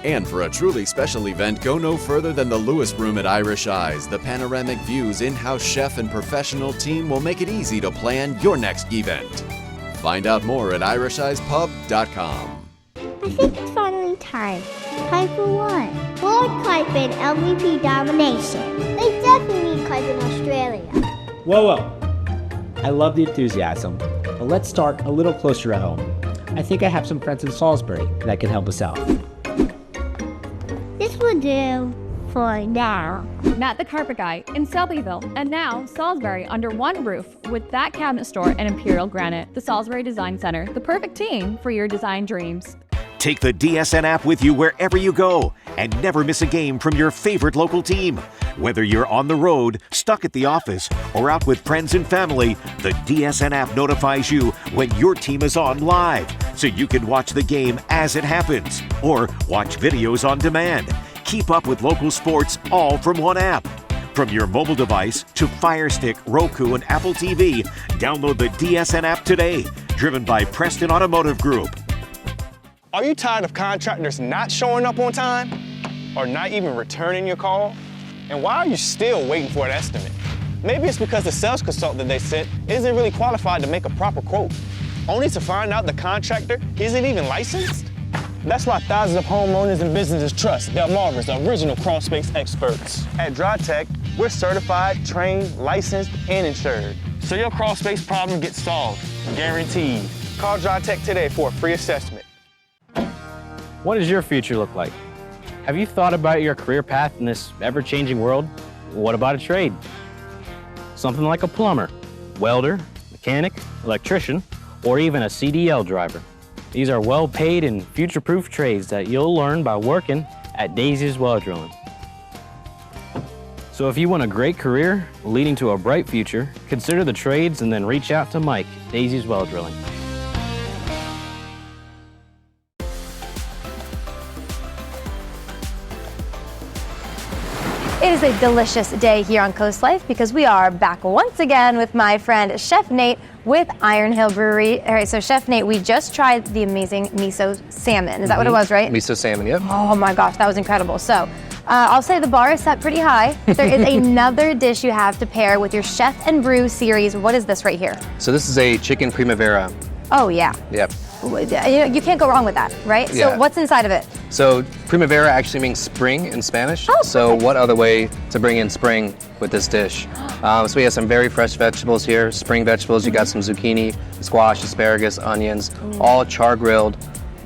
S13: And for a truly special event, go no further than the Lewis Room at Irish Eyes. The panoramic views, in-house chef, and professional team will make it easy to plan your next event. Find out more at irisheyespub.com.
S14: I think it's finally time. Time for what? Lord Clyde MVP domination. They definitely need Clyde in Australia.
S15: Whoa. I love the enthusiasm, but let's start a little closer at home. I think I have some friends in Salisbury that can help us out.
S14: This will do for now.
S16: Matt the Carpet Guy in Selbyville, and now Salisbury under one roof with that cabinet store and Imperial Granite. The Salisbury Design Center, the perfect team for your design dreams.
S1: Take the DSN app with you wherever you go and never miss a game from your favorite local team. Whether you're on the road, stuck at the office, or out with friends and family, the DSN app notifies you when your team is on live, so you can watch the game as it happens or watch videos on demand. Keep up with local sports all from one app. From your mobile device to Fire Stick, Roku, and Apple TV, download the DSN app today. Driven by Preston Automotive Group.
S2: Are you tired of contractors not showing up on time or not even returning your call? And why are you still waiting for an estimate? Maybe it's because the sales consultant they sent isn't really qualified to make a proper quote, only to find out the contractor isn't even licensed? That's why thousands of homeowners and businesses trust Delmarva's original crawl space experts. At DryTech, we're certified, trained, licensed, and insured. So your crawl space problem gets solved, guaranteed. Call DryTech today for a free assessment.
S3: What does your future look like? Have you thought about your career path in this ever-changing world? What about a trade? Something like a plumber, welder, mechanic, electrician, or even a CDL driver. These are well-paid and future-proof trades that you'll learn by working at Daisy's Well Drilling. So if you want a great career leading to a bright future, consider the trades and then reach out to Mike, Daisy's Well Drilling.
S31: It is a delicious day here on Coast Life because we are back once again with my friend Chef Nate with Iron Hill Brewery. All right, so Chef Nate, we just tried the amazing miso salmon. Is that what it was, right?
S7: Miso salmon, yep.
S31: Oh my gosh, that was incredible. So I'll say the bar is set pretty high. There is another dish you have to pair with your Chef and Brew series. What is this right here?
S7: So this is a chicken primavera.
S31: Oh yeah.
S7: Yep.
S31: You can't go wrong with that, right?
S7: Yeah.
S31: So what's inside of it?
S7: So primavera actually means spring in Spanish.
S31: Oh,
S7: so what other way to bring in spring with this dish? So we have some very fresh vegetables here. Spring vegetables, you got some zucchini, squash, asparagus, onions, all char grilled,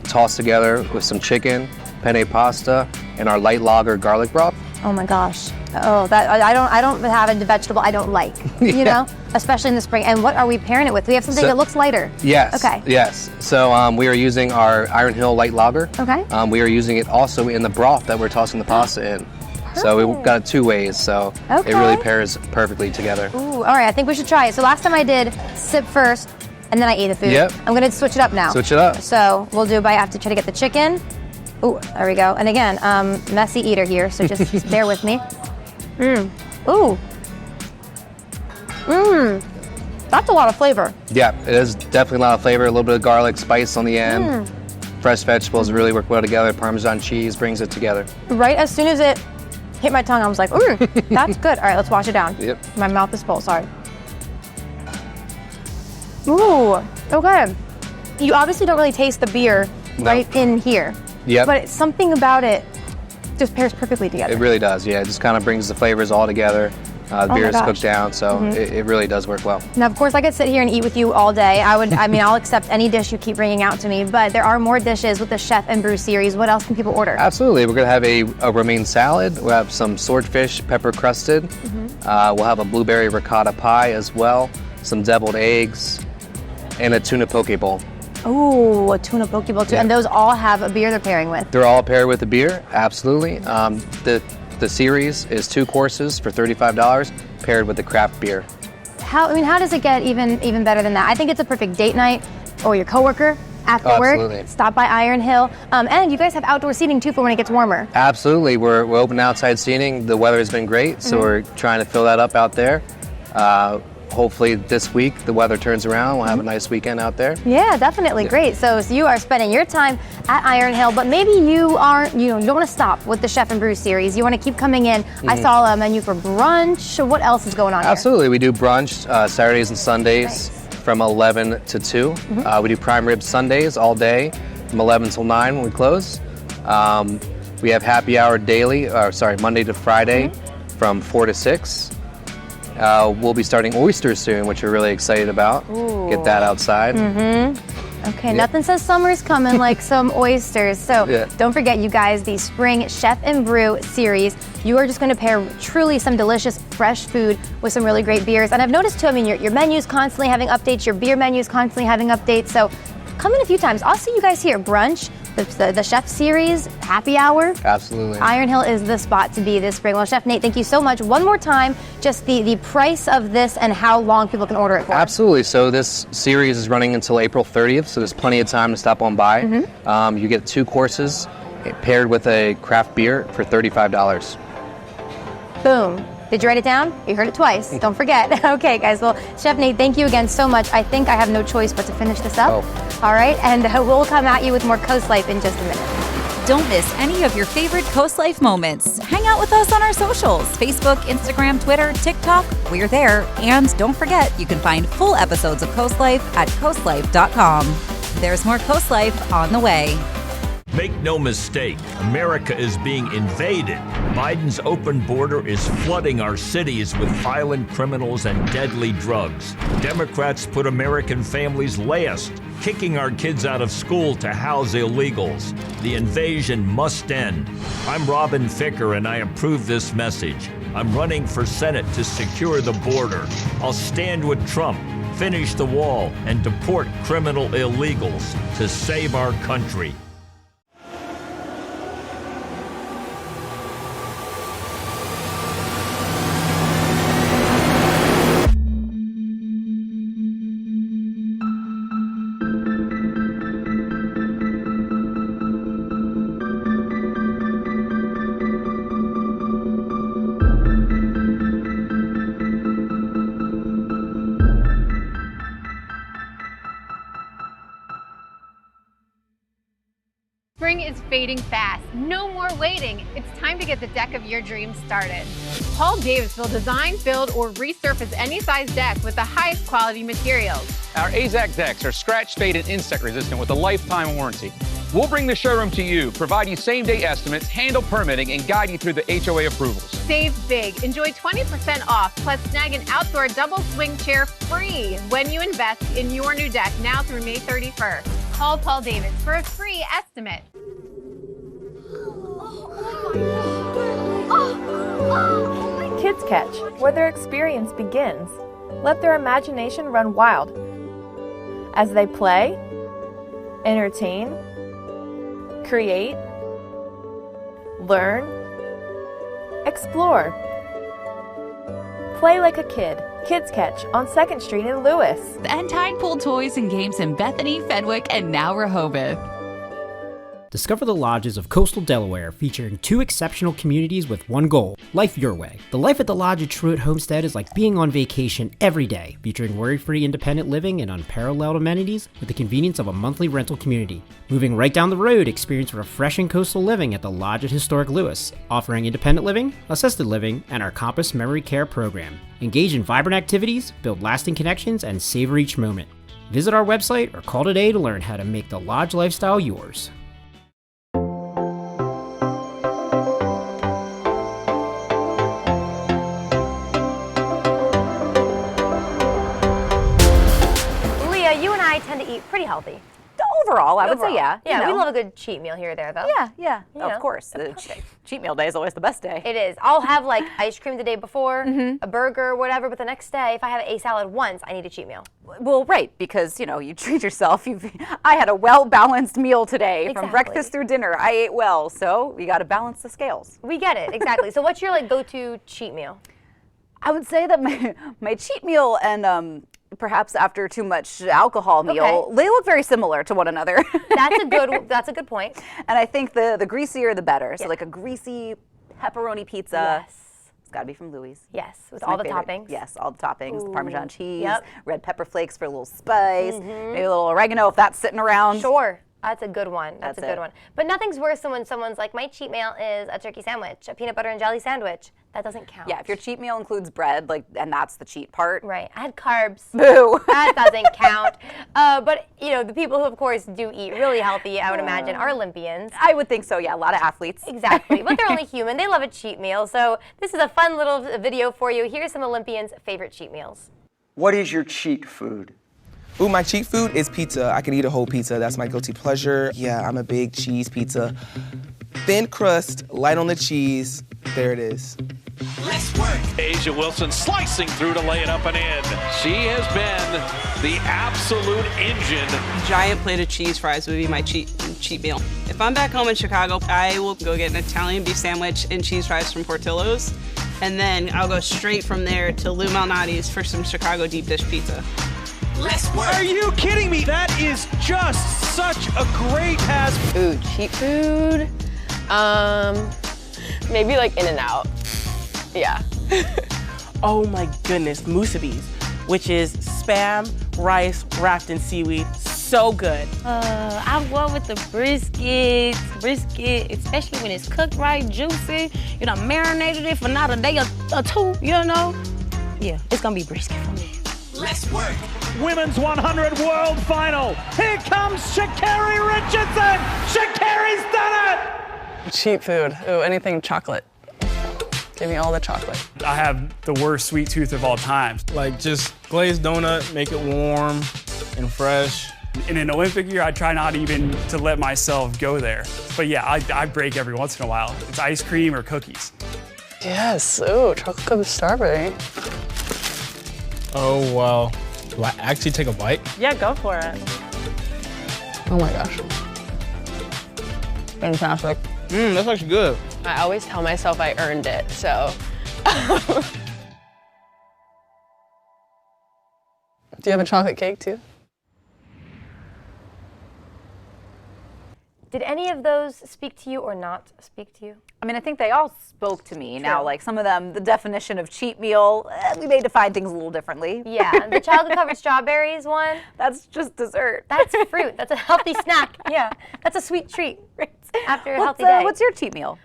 S7: tossed together with some chicken, penne pasta, and our light lager garlic broth.
S31: Oh my gosh. Oh, that I don't have a vegetable I don't like, you know, especially in the spring. And what are we pairing it with? We have something that looks lighter.
S7: Yes.
S31: Okay.
S7: Yes. So we are using our Iron Hill light lager.
S31: Okay.
S7: We are using it also in the broth that we're tossing the pasta in. So we've got it two ways. So it really pairs perfectly together.
S31: Ooh, all right. I think we should try it. So last time I did sip first, and then I ate the food.
S7: Yep.
S31: I'm gonna switch it up now.
S7: Switch it up.
S31: So we'll do. I have to try to get the chicken. Ooh, there we go. And again, messy eater here, so just bear with me. Ooh. That's a lot of flavor.
S7: Yeah, it is definitely a lot of flavor. A little bit of garlic, spice on the end. Fresh vegetables really work well together. Parmesan cheese brings it together.
S31: Right as soon as it hit my tongue, I was like, ooh, that's good. All right, let's wash it down.
S7: Yep.
S31: My mouth is full, sorry. Ooh, okay. You obviously don't really taste the beer right in here.
S7: Yep.
S31: But something about it just pairs perfectly together.
S7: It really does, yeah. It just kind of brings the flavors all together. The beer is cooked down, so it really does work well.
S31: Now, of course, I could sit here and eat with you all day. I'll accept any dish you keep bringing out to me, but there are more dishes with the Chef and Brew series. What else can people order?
S7: Absolutely. We're going to have a romaine salad. We'll have some swordfish pepper crusted. We'll have a blueberry ricotta pie as well, some deviled eggs, and a tuna poke bowl.
S31: Ooh, a tuna poke bowl too. Yeah. And those all have a beer they're pairing with?
S7: They're all paired with a beer, absolutely. The series is 2 courses for $35, paired with the craft beer.
S31: How does it get even better than that? I think it's a perfect date night or your coworker after work. Stop by Iron Hill. And you guys have outdoor seating too for when it gets warmer.
S7: Absolutely. We're open outside seating. The weather has been great, so we're trying to fill that up out there. Hopefully this week the weather turns around. We'll have a nice weekend out there.
S31: Yeah, definitely. Great. So you are spending your time at Iron Hill, but maybe you don't want to stop with the Chef and Brew series. You want to keep coming in. I saw a menu for brunch. What else is going on
S7: Absolutely. We do brunch Saturdays and Sundays from 11 to 2. We do prime rib Sundays all day from 11 till 9 when we close. We have happy hour daily, Monday to Friday from 4 to 6. We'll be starting oysters soon, which we're really excited about.
S31: Ooh.
S7: Get that outside.
S31: Okay, nothing says summer's coming like some oysters. So don't forget, you guys, the Spring Chef and Brew series. You are just going to pair truly some delicious fresh food with some really great beers. And I've noticed too, your menu's constantly having updates, your beer menu's constantly having updates. So come in a few times. I'll see you guys here. Brunch, the Chef Series, happy hour.
S7: Absolutely.
S31: Iron Hill is the spot to be this spring. Well, Chef Nate, thank you so much. One more time, just the price of this and how long people can order it for.
S7: Absolutely. So this series is running until April 30th, so there's plenty of time to stop on by. You get 2 courses paired with a craft beer for $35.
S31: Boom. Did you write it down? You heard it twice. Don't forget. Okay, guys. Well, Chef Nate, thank you again so much. I think I have no choice but to finish this up. All right, and we'll come at you with more Coast Life in just a minute.
S4: Don't miss any of your favorite Coast Life moments. Hang out with us on our socials, Facebook, Instagram, Twitter, TikTok. We're there. And don't forget, you can find full episodes of Coast Life at coastlife.com. There's more Coast Life on the way.
S5: Make no mistake, America is being invaded. Biden's open border is flooding our cities with violent criminals and deadly drugs. Democrats put American families last, kicking our kids out of school to house illegals. The invasion must end. I'm Robin Ficker, and I approve this message. I'm running for Senate to secure the border. I'll stand with Trump, finish the wall, and deport criminal illegals to save our country.
S6: Spring is fading fast. No more waiting. It's time to get the deck of your dreams started. Paul Davis will design, build, or resurface any size deck with the highest quality materials.
S11: Our AZAC decks are scratch, fade, and insect resistant with a lifetime warranty. We'll bring the showroom to you, provide you same-day estimates, handle permitting, and guide you through the HOA approvals.
S6: Save big. Enjoy 20% off, plus snag an outdoor double swing chair free when you invest in your new deck now through May 31st. Call Paul Davis for a free estimate.
S17: Kids Catch, where their experience begins. Let their imagination run wild as they play, entertain, create, learn, explore. Play like a kid. Kids Catch on 2nd Street in Lewis.
S24: And Tide Pool toys and games in Bethany, Fenwick, and now Rehoboth.
S18: Discover the lodges of coastal Delaware, featuring 2 exceptional communities with one goal: life your way. The life at the lodge at Truett Homestead is like being on vacation every day, featuring worry-free independent living and unparalleled amenities with the convenience of a monthly rental community. Moving right down the road, experience refreshing coastal living at the Lodge at Historic Lewis, offering independent living, assisted living, and our Compass Memory Care program. Engage in vibrant activities, build lasting connections, and savor each moment. Visit our website or call today to learn how to make the lodge lifestyle yours.
S31: Tend to eat pretty healthy.
S19: Overall, I would say yeah.
S31: Yeah, we love a good cheat meal here or there, though.
S19: Yeah.
S31: You know.
S19: Of course. The cheat meal day is always the best day.
S31: It is. I'll have like ice cream the day before, a burger, whatever, but the next day, if I have a salad once, I need a cheat meal.
S19: Well, right, because, you know, you treat yourself. I had a well-balanced meal today. From breakfast through dinner. I ate well, so we got to balance the scales.
S31: We get it, exactly. So what's your like go-to cheat meal?
S19: I would say that my cheat meal and perhaps after too much alcohol meal, they look very similar to one another.
S31: That's a good point.
S19: And I think the greasier the better. So like a greasy pepperoni pizza.
S31: Yes.
S19: It's got to be from Louis.
S31: Yes, with all the toppings.
S19: Yes, all the toppings.
S31: Ooh.
S19: The Parmesan cheese,
S31: Yep.
S19: red pepper flakes for a little spice, maybe a little oregano if that's sitting around.
S31: Sure. That's a good one. That's a good one. But nothing's worse than when someone's like, my cheat meal is a turkey sandwich, a peanut butter and jelly sandwich. That doesn't count.
S19: Yeah, if your cheat meal includes bread, and that's the cheat part.
S31: Right. I had carbs.
S19: Boo.
S31: That doesn't count. But, you know, the people who, of course, do eat really healthy, I would imagine, are Olympians.
S19: I would think so, yeah. A lot of athletes.
S31: Exactly. But they're only human. They love a cheat meal. So this is a fun little video for you. Here's some Olympians' favorite cheat meals.
S20: What is your cheat food?
S21: Ooh, my cheat food is pizza. I can eat a whole pizza. That's my guilty pleasure. Yeah, I'm a big cheese pizza. Thin crust, light on the cheese. There it is.
S22: Let's work. Asia Wilson slicing through to lay it up and in. She has been the absolute engine.
S23: Giant plate of cheese fries would be my cheat meal
S8: I'm back home in Chicago, I will go get an Italian beef sandwich and cheese fries from Portillo's. And then I'll go straight from there to Lou Malnati's for some Chicago deep dish pizza.
S22: Let's work. Are you kidding me? That is just such a great fast
S9: food. Cheap food? Maybe like In-N-Out. Yeah.
S10: Oh my goodness, Musubi's, which is Spam, rice, wrapped in seaweed. So good.
S12: I'll go with the brisket, especially when it's cooked right, juicy. You know, marinated it for not a day or two, you know? Yeah, it's gonna be brisket for me.
S22: Let's work. Women's 100 World Final. Here comes Sha'Carri Richardson. Sha'Carri's done it.
S9: Cheap food. Ooh, anything chocolate. Give me all the chocolate.
S23: I have the worst sweet tooth of all time.
S21: Like just glazed donut, make it warm and fresh.
S23: In an Olympic year, I try not even to let myself go there. But yeah, I break every once in a while. It's ice cream or cookies.
S9: Yes, ooh, chocolate covered with strawberry.
S21: Oh, wow. Do I actually take a bite?
S10: Yeah, go for it.
S9: Oh my gosh. Fantastic.
S21: That's actually good.
S9: I always tell myself I earned it, so. Do you have a chocolate cake too?
S31: Did any of those speak to you or not speak to you?
S19: I mean, I think they all spoke to me. Now, like some of them, the definition of cheat meal, we may define things a little differently.
S31: Yeah, the chocolate-covered strawberries one.
S19: That's just dessert.
S31: That's fruit. That's a healthy snack. Yeah, that's a sweet treat after a healthy day.
S19: What's your cheat meal?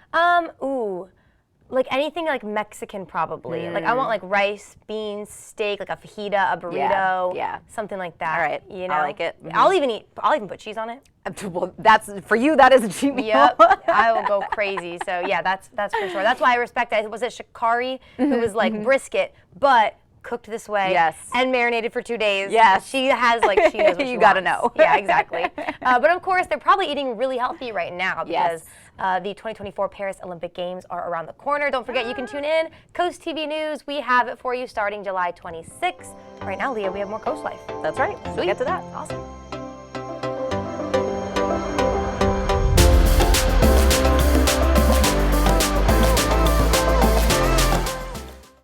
S31: Like anything like Mexican probably. Like I want like rice, beans, steak, like a fajita, a burrito,
S19: yeah.
S31: Something like that.
S19: All right,
S31: you know?
S19: I like it.
S31: I'll even put cheese on it.
S19: Well, that's for you. That is a cheat meal.
S31: Yep, I will go crazy. So yeah, that's for sure. That's why I respect that. Was it Sha'Carri who was like brisket, but cooked this way,
S19: yes,
S31: and marinated for 2 days.
S19: Yes,
S31: she has like she knows what she
S19: you gotta
S31: wants.
S19: know.
S31: Yeah, exactly. But of course, they're probably eating really healthy right now because the 2024 Paris Olympic Games are around the corner. Don't forget, you can tune in. Coast TV News, we have it for you starting July 26th. Right now, Leah, we have more Coast Life.
S19: That's right. We'll get to that.
S31: Awesome.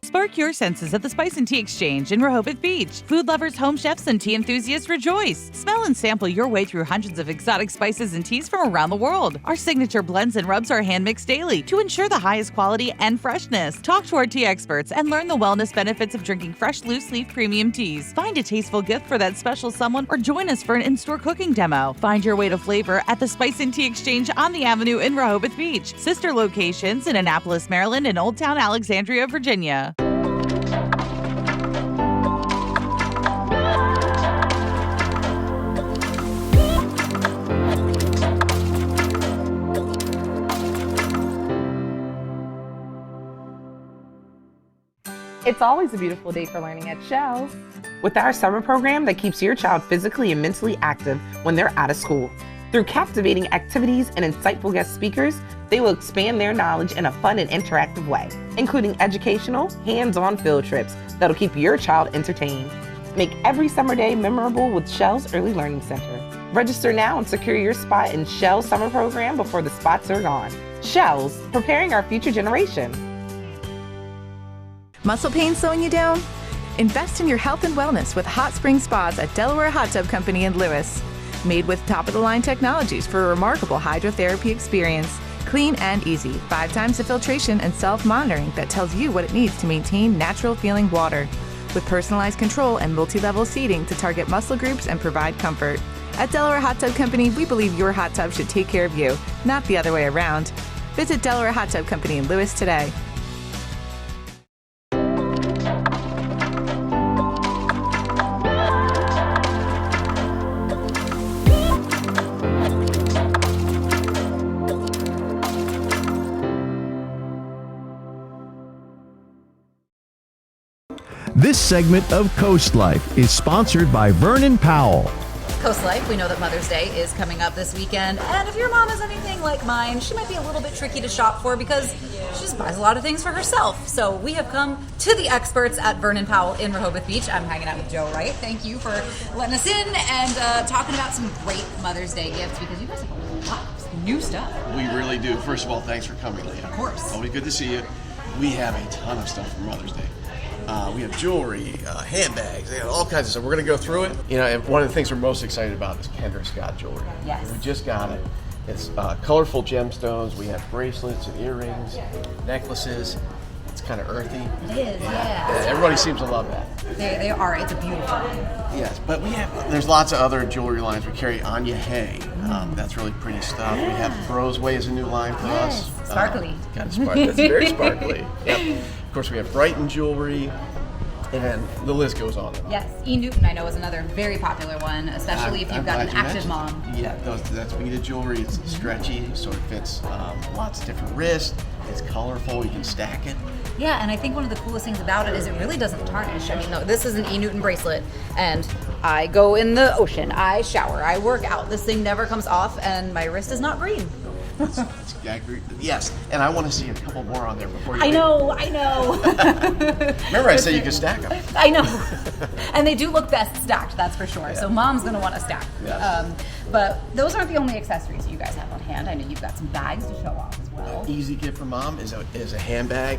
S25: Spark your senses at the Spice and Tea Exchange in Rehoboth Beach. Food lovers, home chefs, and tea enthusiasts rejoice. Smell and sample your way through hundreds of exotic spices and teas from around the world. Our signature blends and rubs are hand-mixed daily to ensure the highest quality and freshness. Talk to our tea experts and learn the wellness benefits of drinking fresh, loose-leaf premium teas. Find a tasteful gift for that special someone or join us for an in-store cooking demo. Find your way to flavor at the Spice and Tea Exchange on the Avenue in Rehoboth Beach. Sister locations in Annapolis, Maryland, and Old Town Alexandria, Virginia.
S26: It's always a beautiful day for learning at Shells. With our summer program that keeps your child physically and mentally active when they're out of school. Through captivating activities and insightful guest speakers, they will expand their knowledge in a fun and interactive way, including educational, hands-on field trips that'll keep your child entertained. Make every summer day memorable with Shells Early Learning Center. Register now and secure your spot in Shells summer program before the spots are gone. Shells, preparing our future generation.
S27: Muscle pain slowing you down? Invest in your health and wellness with Hot Spring Spas at Delaware Hot Tub Company in Lewis. Made with top-of-the-line technologies for a remarkable hydrotherapy experience. Clean and easy, 5 times the filtration and self-monitoring that tells you what it needs to maintain natural-feeling water. With personalized control and multi-level seating to target muscle groups and provide comfort. At Delaware Hot Tub Company, we believe your hot tub should take care of you, not the other way around. Visit Delaware Hot Tub Company in Lewis today.
S28: This segment of Coast Life is sponsored by Vernon Powell.
S4: Coast Life, we know that Mother's Day is coming up this weekend, and if your mom is anything like mine, she might be a little bit tricky to shop for because she just buys a lot of things for herself. So we have come to the experts at Vernon Powell in Rehoboth Beach. I'm hanging out with Joe Wright. Thank you for letting us in and talking about some great Mother's Day gifts because you guys have a lot of new stuff.
S1: We really do. First of all, thanks for coming, Leah.
S4: Of course.
S1: Always good to see you. We have a ton of stuff for Mother's Day. We have jewelry, handbags, all kinds of stuff. We're going to go through it. You know, and one of the things we're most excited about is Kendra Scott jewelry.
S4: Yes.
S1: We just got it. It's colorful gemstones. We have bracelets and earrings, necklaces. It's kind of earthy.
S4: It is, yeah.
S1: Everybody seems to love that.
S4: They are. It's a beautiful.
S1: Yes, but there's lots of other jewelry lines. We carry Anya Hay. That's really pretty stuff. We have Brosway is a new line for us.
S4: Sparkly.
S1: Kind of sparkly. It's very sparkly. Yep. Of course, we have Brighton jewelry, and the list goes on.
S4: Yes, E. Newton I know is another very popular one, especially if you've got an active mom.
S1: Yeah, that's beaded jewelry. It's stretchy, so it fits lots of different wrists. It's colorful. You can stack it.
S4: Yeah, and I think one of the coolest things about it is it really doesn't tarnish. I mean, no, this is an E. Newton bracelet, and I go in the ocean, I shower, I work out. This thing never comes off, and my wrist is not green.
S1: Yes, and I want to see a couple more on there before you
S4: I
S1: leave.
S4: know.
S1: Remember, I said you could stack them.
S4: I know. And they do look best stacked, that's for sure. Yeah. So mom's going to want to stack.
S1: Yes.
S4: But those aren't the only accessories you guys have on hand. I know you've got some bags to show off as well.
S1: Easy gift for mom is a handbag.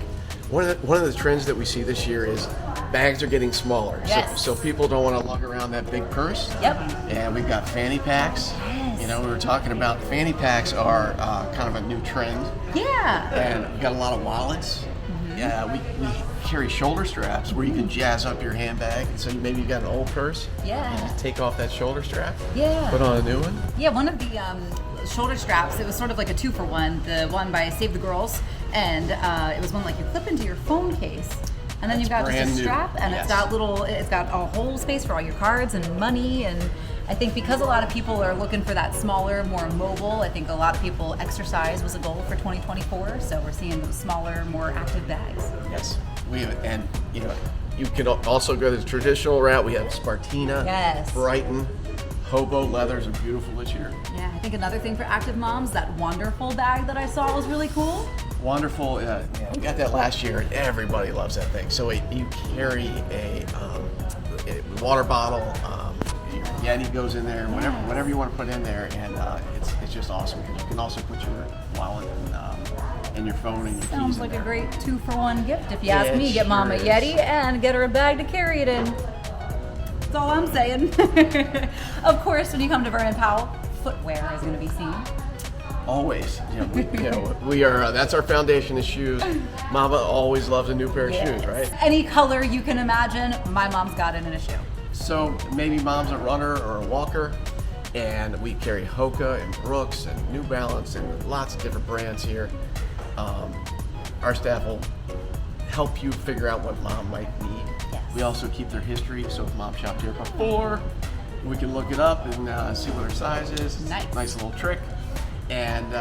S1: One of the trends that we see this year is bags are getting smaller.
S4: Yes.
S1: So people don't want to lug around that big purse.
S4: Yep.
S1: And we've got fanny packs.
S4: Yes.
S1: You know, we were talking about fanny packs are kind of a new trend.
S4: Yeah.
S1: And we've got a lot of wallets.
S4: Mm-hmm.
S1: Yeah, we carry shoulder straps where you can jazz up your handbag. And so maybe you've got an old purse.
S4: Yeah.
S1: And just take off that shoulder strap.
S4: Yeah.
S1: Put on a new one.
S4: Yeah, one of the shoulder straps, it was sort of like a 2-for-1. The one by Save the Girls. And it was one like you clip into your phone case. And then you've got just a strap, and it's got a whole space for all your cards and money. And I think because a lot of people are looking for that smaller, more mobile, I think a lot of people, exercise was a goal for 2024. So we're seeing those smaller, more active bags.
S1: Yes. And you know, you can also go the traditional route. We have Spartina,
S4: Yes.
S1: Brighton, Hobo leathers are beautiful this year.
S4: Yeah, I think another thing for active moms, that Wonderful bag that I saw was really cool.
S1: Wonderful. We got that last year, and everybody loves that thing. So you carry a water bottle. Your Yeti goes in there, whatever you want to put in there, and it's just awesome. You can also put your wallet and your phone and your keys in
S4: Sounds like
S1: there.
S4: a great 2-for-1 gift. If you ask
S1: It
S4: me, get mom a
S1: sure
S4: Yeti and get her a bag to carry it in. That's all I'm saying. Of course, when you come to Vernon Powell, footwear is going to be seen.
S1: Always. We are. That's our foundation is shoes. Mama always loves a new pair of shoes, right?
S4: Any color you can imagine, my mom's got it in a shoe.
S1: So maybe mom's a runner or a walker, and we carry Hoka and Brooks and New Balance and lots of different brands here. Our staff will help you figure out what mom might need.
S4: Yes.
S1: We also keep their history, so if mom shopped here before, we can look it up and see what her size is. Nice little trick. And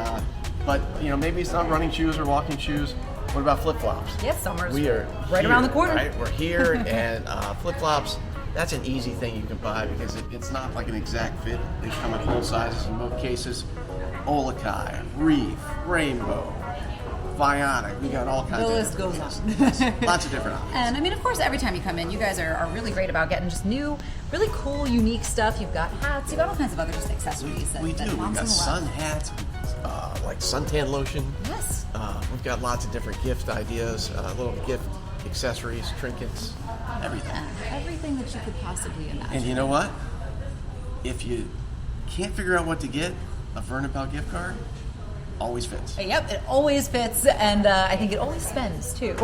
S1: but maybe it's not running shoes or walking shoes. What about flip-flops?
S4: Yes, summer's
S1: We are
S4: right
S1: here,
S4: around the corner.
S1: Right? We're here, and flip-flops, that's an easy thing you can buy because it's not like an exact fit. They come in full sizes in both cases. Olakai, Reef, Rainbow, Vionic, we got all kinds of
S4: The list goes on.
S1: Lots of different options.
S4: And I mean, of course, every time you come in, you guys are really great about getting just new, really cool, unique stuff. You've got hats, you've got all kinds of other just accessories.
S1: We do. We've got sun hats, like suntan lotion.
S4: Yes.
S1: We've got lots of different gift ideas, little gift accessories, trinkets, everything.
S4: Yeah, everything that you could possibly imagine.
S1: And you know what? If you can't figure out what to get, a Vernon Powell gift card always fits.
S4: Yep, it always fits, and I think it always spends too.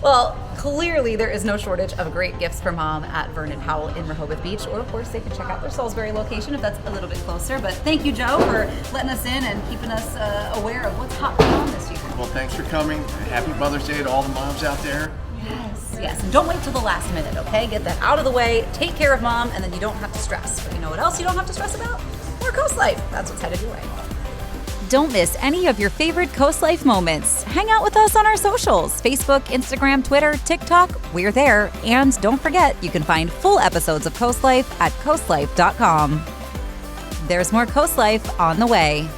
S4: Well, clearly there is no shortage of great gifts for mom at Vernon Powell in Rehoboth Beach, or of course they can check out their Salisbury location if that's a little bit closer. But thank you, Joe, for letting us in and keeping us aware of what's hot for mom this year.
S1: Well, thanks for coming. Happy Mother's Day to all the moms out there.
S4: Yes, and don't wait till the last minute, okay? Get that out of the way, take care of mom, and then you don't have to stress. But you know what else you don't have to stress about? More Coast Life. That's what's headed your way.
S31: Don't miss any of your favorite Coast Life moments. Hang out with us on our socials, Facebook, Instagram, Twitter, TikTok. We're there. And don't forget, you can find full episodes of Coast Life at coastlife.com. There's more Coast Life on the way.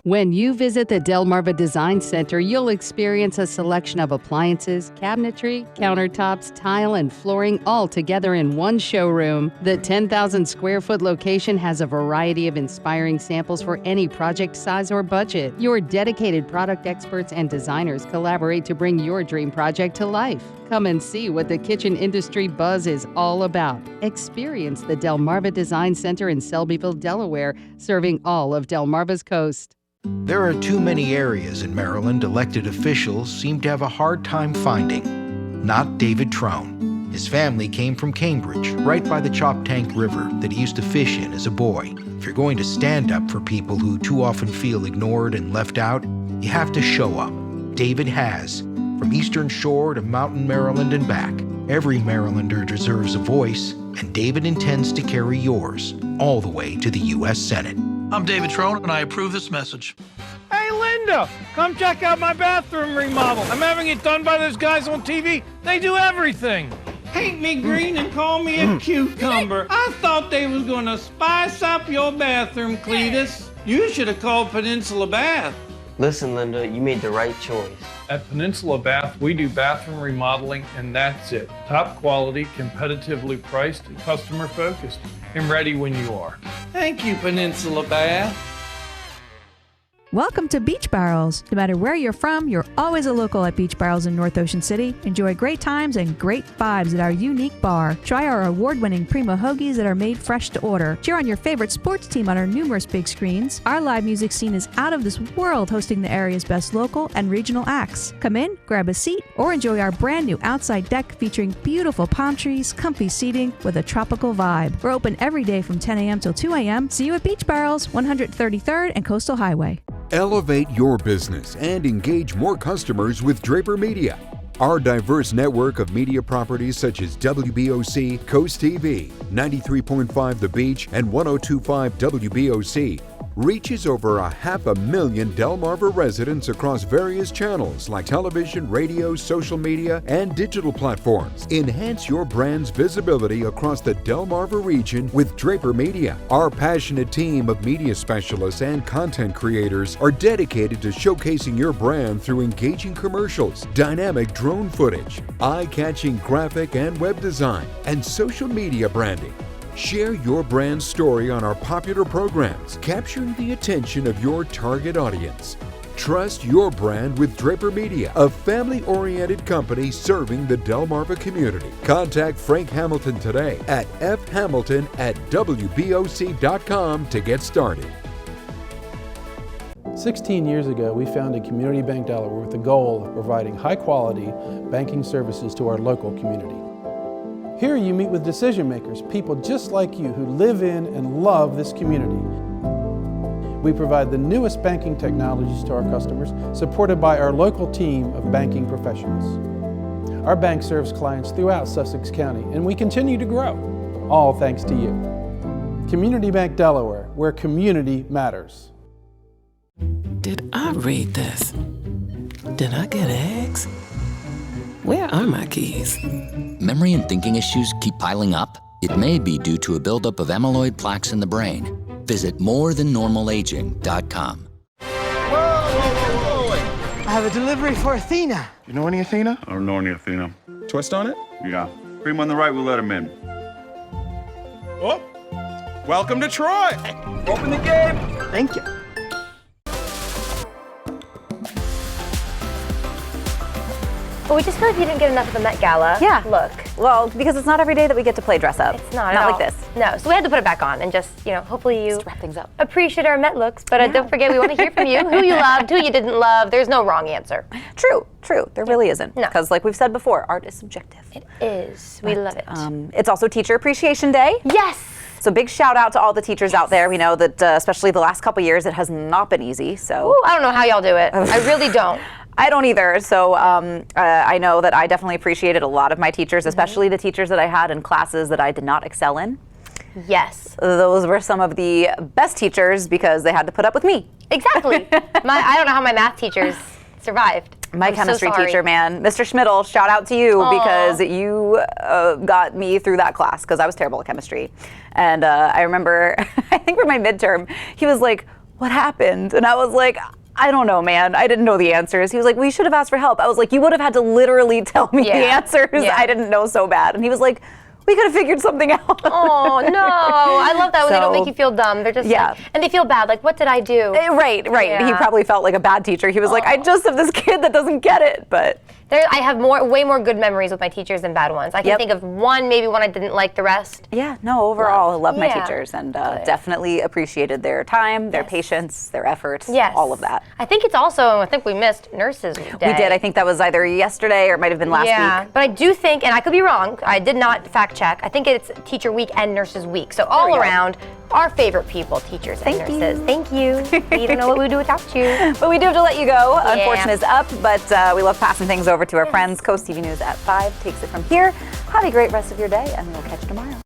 S24: When you visit the Delmarva Design Center, you'll experience a selection of appliances, cabinetry, countertops, tile, and flooring all together in one showroom. The 10,000 square foot location has a variety of inspiring samples for any project size or budget. Your dedicated product experts and designers collaborate to bring your dream project to life. Come and see what the kitchen industry buzz is all about. Experience the Delmarva Design Center in Selbyville, Delaware, serving all of Delmarva's coast.
S2: There are too many areas in Maryland elected officials seem to have a hard time finding. Not David Trone. His family came from Cambridge, right by the Choptank River that he used to fish in as a boy. If you're going to stand up for people who too often feel ignored and left out, you have to show up. David has. From Eastern Shore to Mountain Maryland and back, every Marylander deserves a voice, and David intends to carry yours all the way to the U.S. Senate.
S3: I'm David Trone, and I approve this message.
S22: Hey, Linda, come check out my bathroom remodel. I'm having it done by those guys on TV. They do everything. Paint me green and call me a cucumber. I thought they was going to spice up your bathroom, Cletus. You should have called Peninsula Bath.
S5: Listen, Linda, you made the right choice.
S22: At Peninsula Bath, we do bathroom remodeling, and that's it. Top quality, competitively priced, and customer focused, and ready when you are. Thank you, Peninsula Bath.
S7: Welcome to Beach Barrels. No matter where you're from, you're always a local at Beach Barrels in North Ocean City. Enjoy great times and great vibes at our unique bar. Try our award-winning Primo Hoagies that are made fresh to order. Cheer on your favorite sports team on our numerous big screens. Our live music scene is out of this world, hosting the area's best local and regional acts. Come in, grab a seat, or enjoy our brand new outside deck featuring beautiful palm trees, comfy seating with a tropical vibe. We're open every day from 10 a.m. till 2 a.m. See you at Beach Barrels, 133rd and Coastal Highway.
S11: Elevate your business and engage more customers with Draper Media. Our diverse network of media properties such as WBOC, Coast TV, 93.5 The Beach, and 102.5 WBOC reaches over 500,000 Delmarva residents across various channels like television, radio, social media, and digital platforms. Enhance your brand's visibility across the Delmarva region with Draper Media. Our passionate team of media specialists and content creators are dedicated to showcasing your brand through engaging commercials, dynamic drone footage, eye-catching graphic and web design, and social media branding. Share your brand story on our popular programs, capturing the attention of your target audience. Trust your brand with Draper Media, a family-oriented company serving the Delmarva community. Contact Frank Hamilton today at fhamilton@wboc.com to get started.
S13: 16 years ago, we founded Community Bank Delaware with the goal of providing high-quality banking services to our local community. Here you meet with decision makers, people just like you who live in and love this community. We provide the newest banking technologies to our customers, supported by our local team of banking professionals. Our bank serves clients throughout Sussex County, and we continue to grow, all thanks to you. Community Bank Delaware, where community matters.
S31: Did I read this? Did I get eggs? Where are my keys?
S14: Memory and thinking issues keep piling up? It may be due to a buildup of amyloid plaques in the brain. Visit morethannormalaging.com.
S15: I have a delivery for Athena.
S16: You know any Athena?
S29: I don't know any Athena.
S16: Twist on it?
S29: Yeah. Cream on the right, we'll let him in.
S16: Oh, welcome to Troy.
S15: Open the game. Thank you.
S17: But we just feel like you didn't get enough of the Met Gala look.
S19: Well, because it's not every day that we get to play dress up.
S17: It's not
S19: like
S17: all.
S19: this.
S17: No, so we had to put it back on and just, hopefully you
S19: wrap things up.
S17: Appreciate our Met looks. But don't forget, we want to hear from you. Who you loved, who you didn't love. There's no wrong answer.
S19: True. There really isn't.
S17: No.
S19: Because like we've said before, art is subjective.
S17: It is. We love it.
S19: It's also Teacher Appreciation Day.
S17: Yes.
S19: So big shout out to all the teachers out there. We know that especially the last couple years, it has not been easy. So
S17: Ooh, I don't know how y'all do it. I really don't.
S19: I don't either. So I know that I definitely appreciated a lot of my teachers, especially the teachers that I had in classes that I did not excel in.
S17: Yes.
S19: Those were some of the best teachers because they had to put up with me.
S17: Exactly. I don't know how my math teachers survived.
S19: My
S17: I'm
S19: chemistry
S17: so sorry.
S19: teacher, man, Mr. Schmidl, shout out to you because you got me through that class because I was terrible at chemistry. And I remember, I think for my midterm, he was like, what happened? And I was like, I don't know, man. I didn't know the answers. He was like, we should have asked for help. I was like, you would have had to literally tell me the answers. I didn't know so bad. And he was like, we could have figured something out.
S17: Oh, no. I love that when they don't make you feel dumb. They're just like, and they feel bad. Like, what did I do?
S19: Right.
S17: Yeah.
S19: He probably felt like a bad teacher. He was like, I just have this kid that doesn't get it. But
S17: I have way more good memories with my teachers than bad ones. I can think of maybe one I didn't like the rest.
S19: Yeah, no, overall, I love my teachers and definitely appreciated their time, their patience, their efforts, all of that.
S17: I think it's also, I think we missed Nurses Day.
S19: We did. I think that was either yesterday or it might have been last week.
S17: But I do think, and I could be wrong, I did not fact check, I think it's Teacher Week and Nurses Week. So all around, our favorite people, teachers and nurses. Thank you. We don't know what we would do without you.
S19: But we do have to let you go. Unfortunate is up, but we love passing things over to our friends. Coast TV News at 5 takes it from here. Have a great rest of your day, and we'll catch you tomorrow.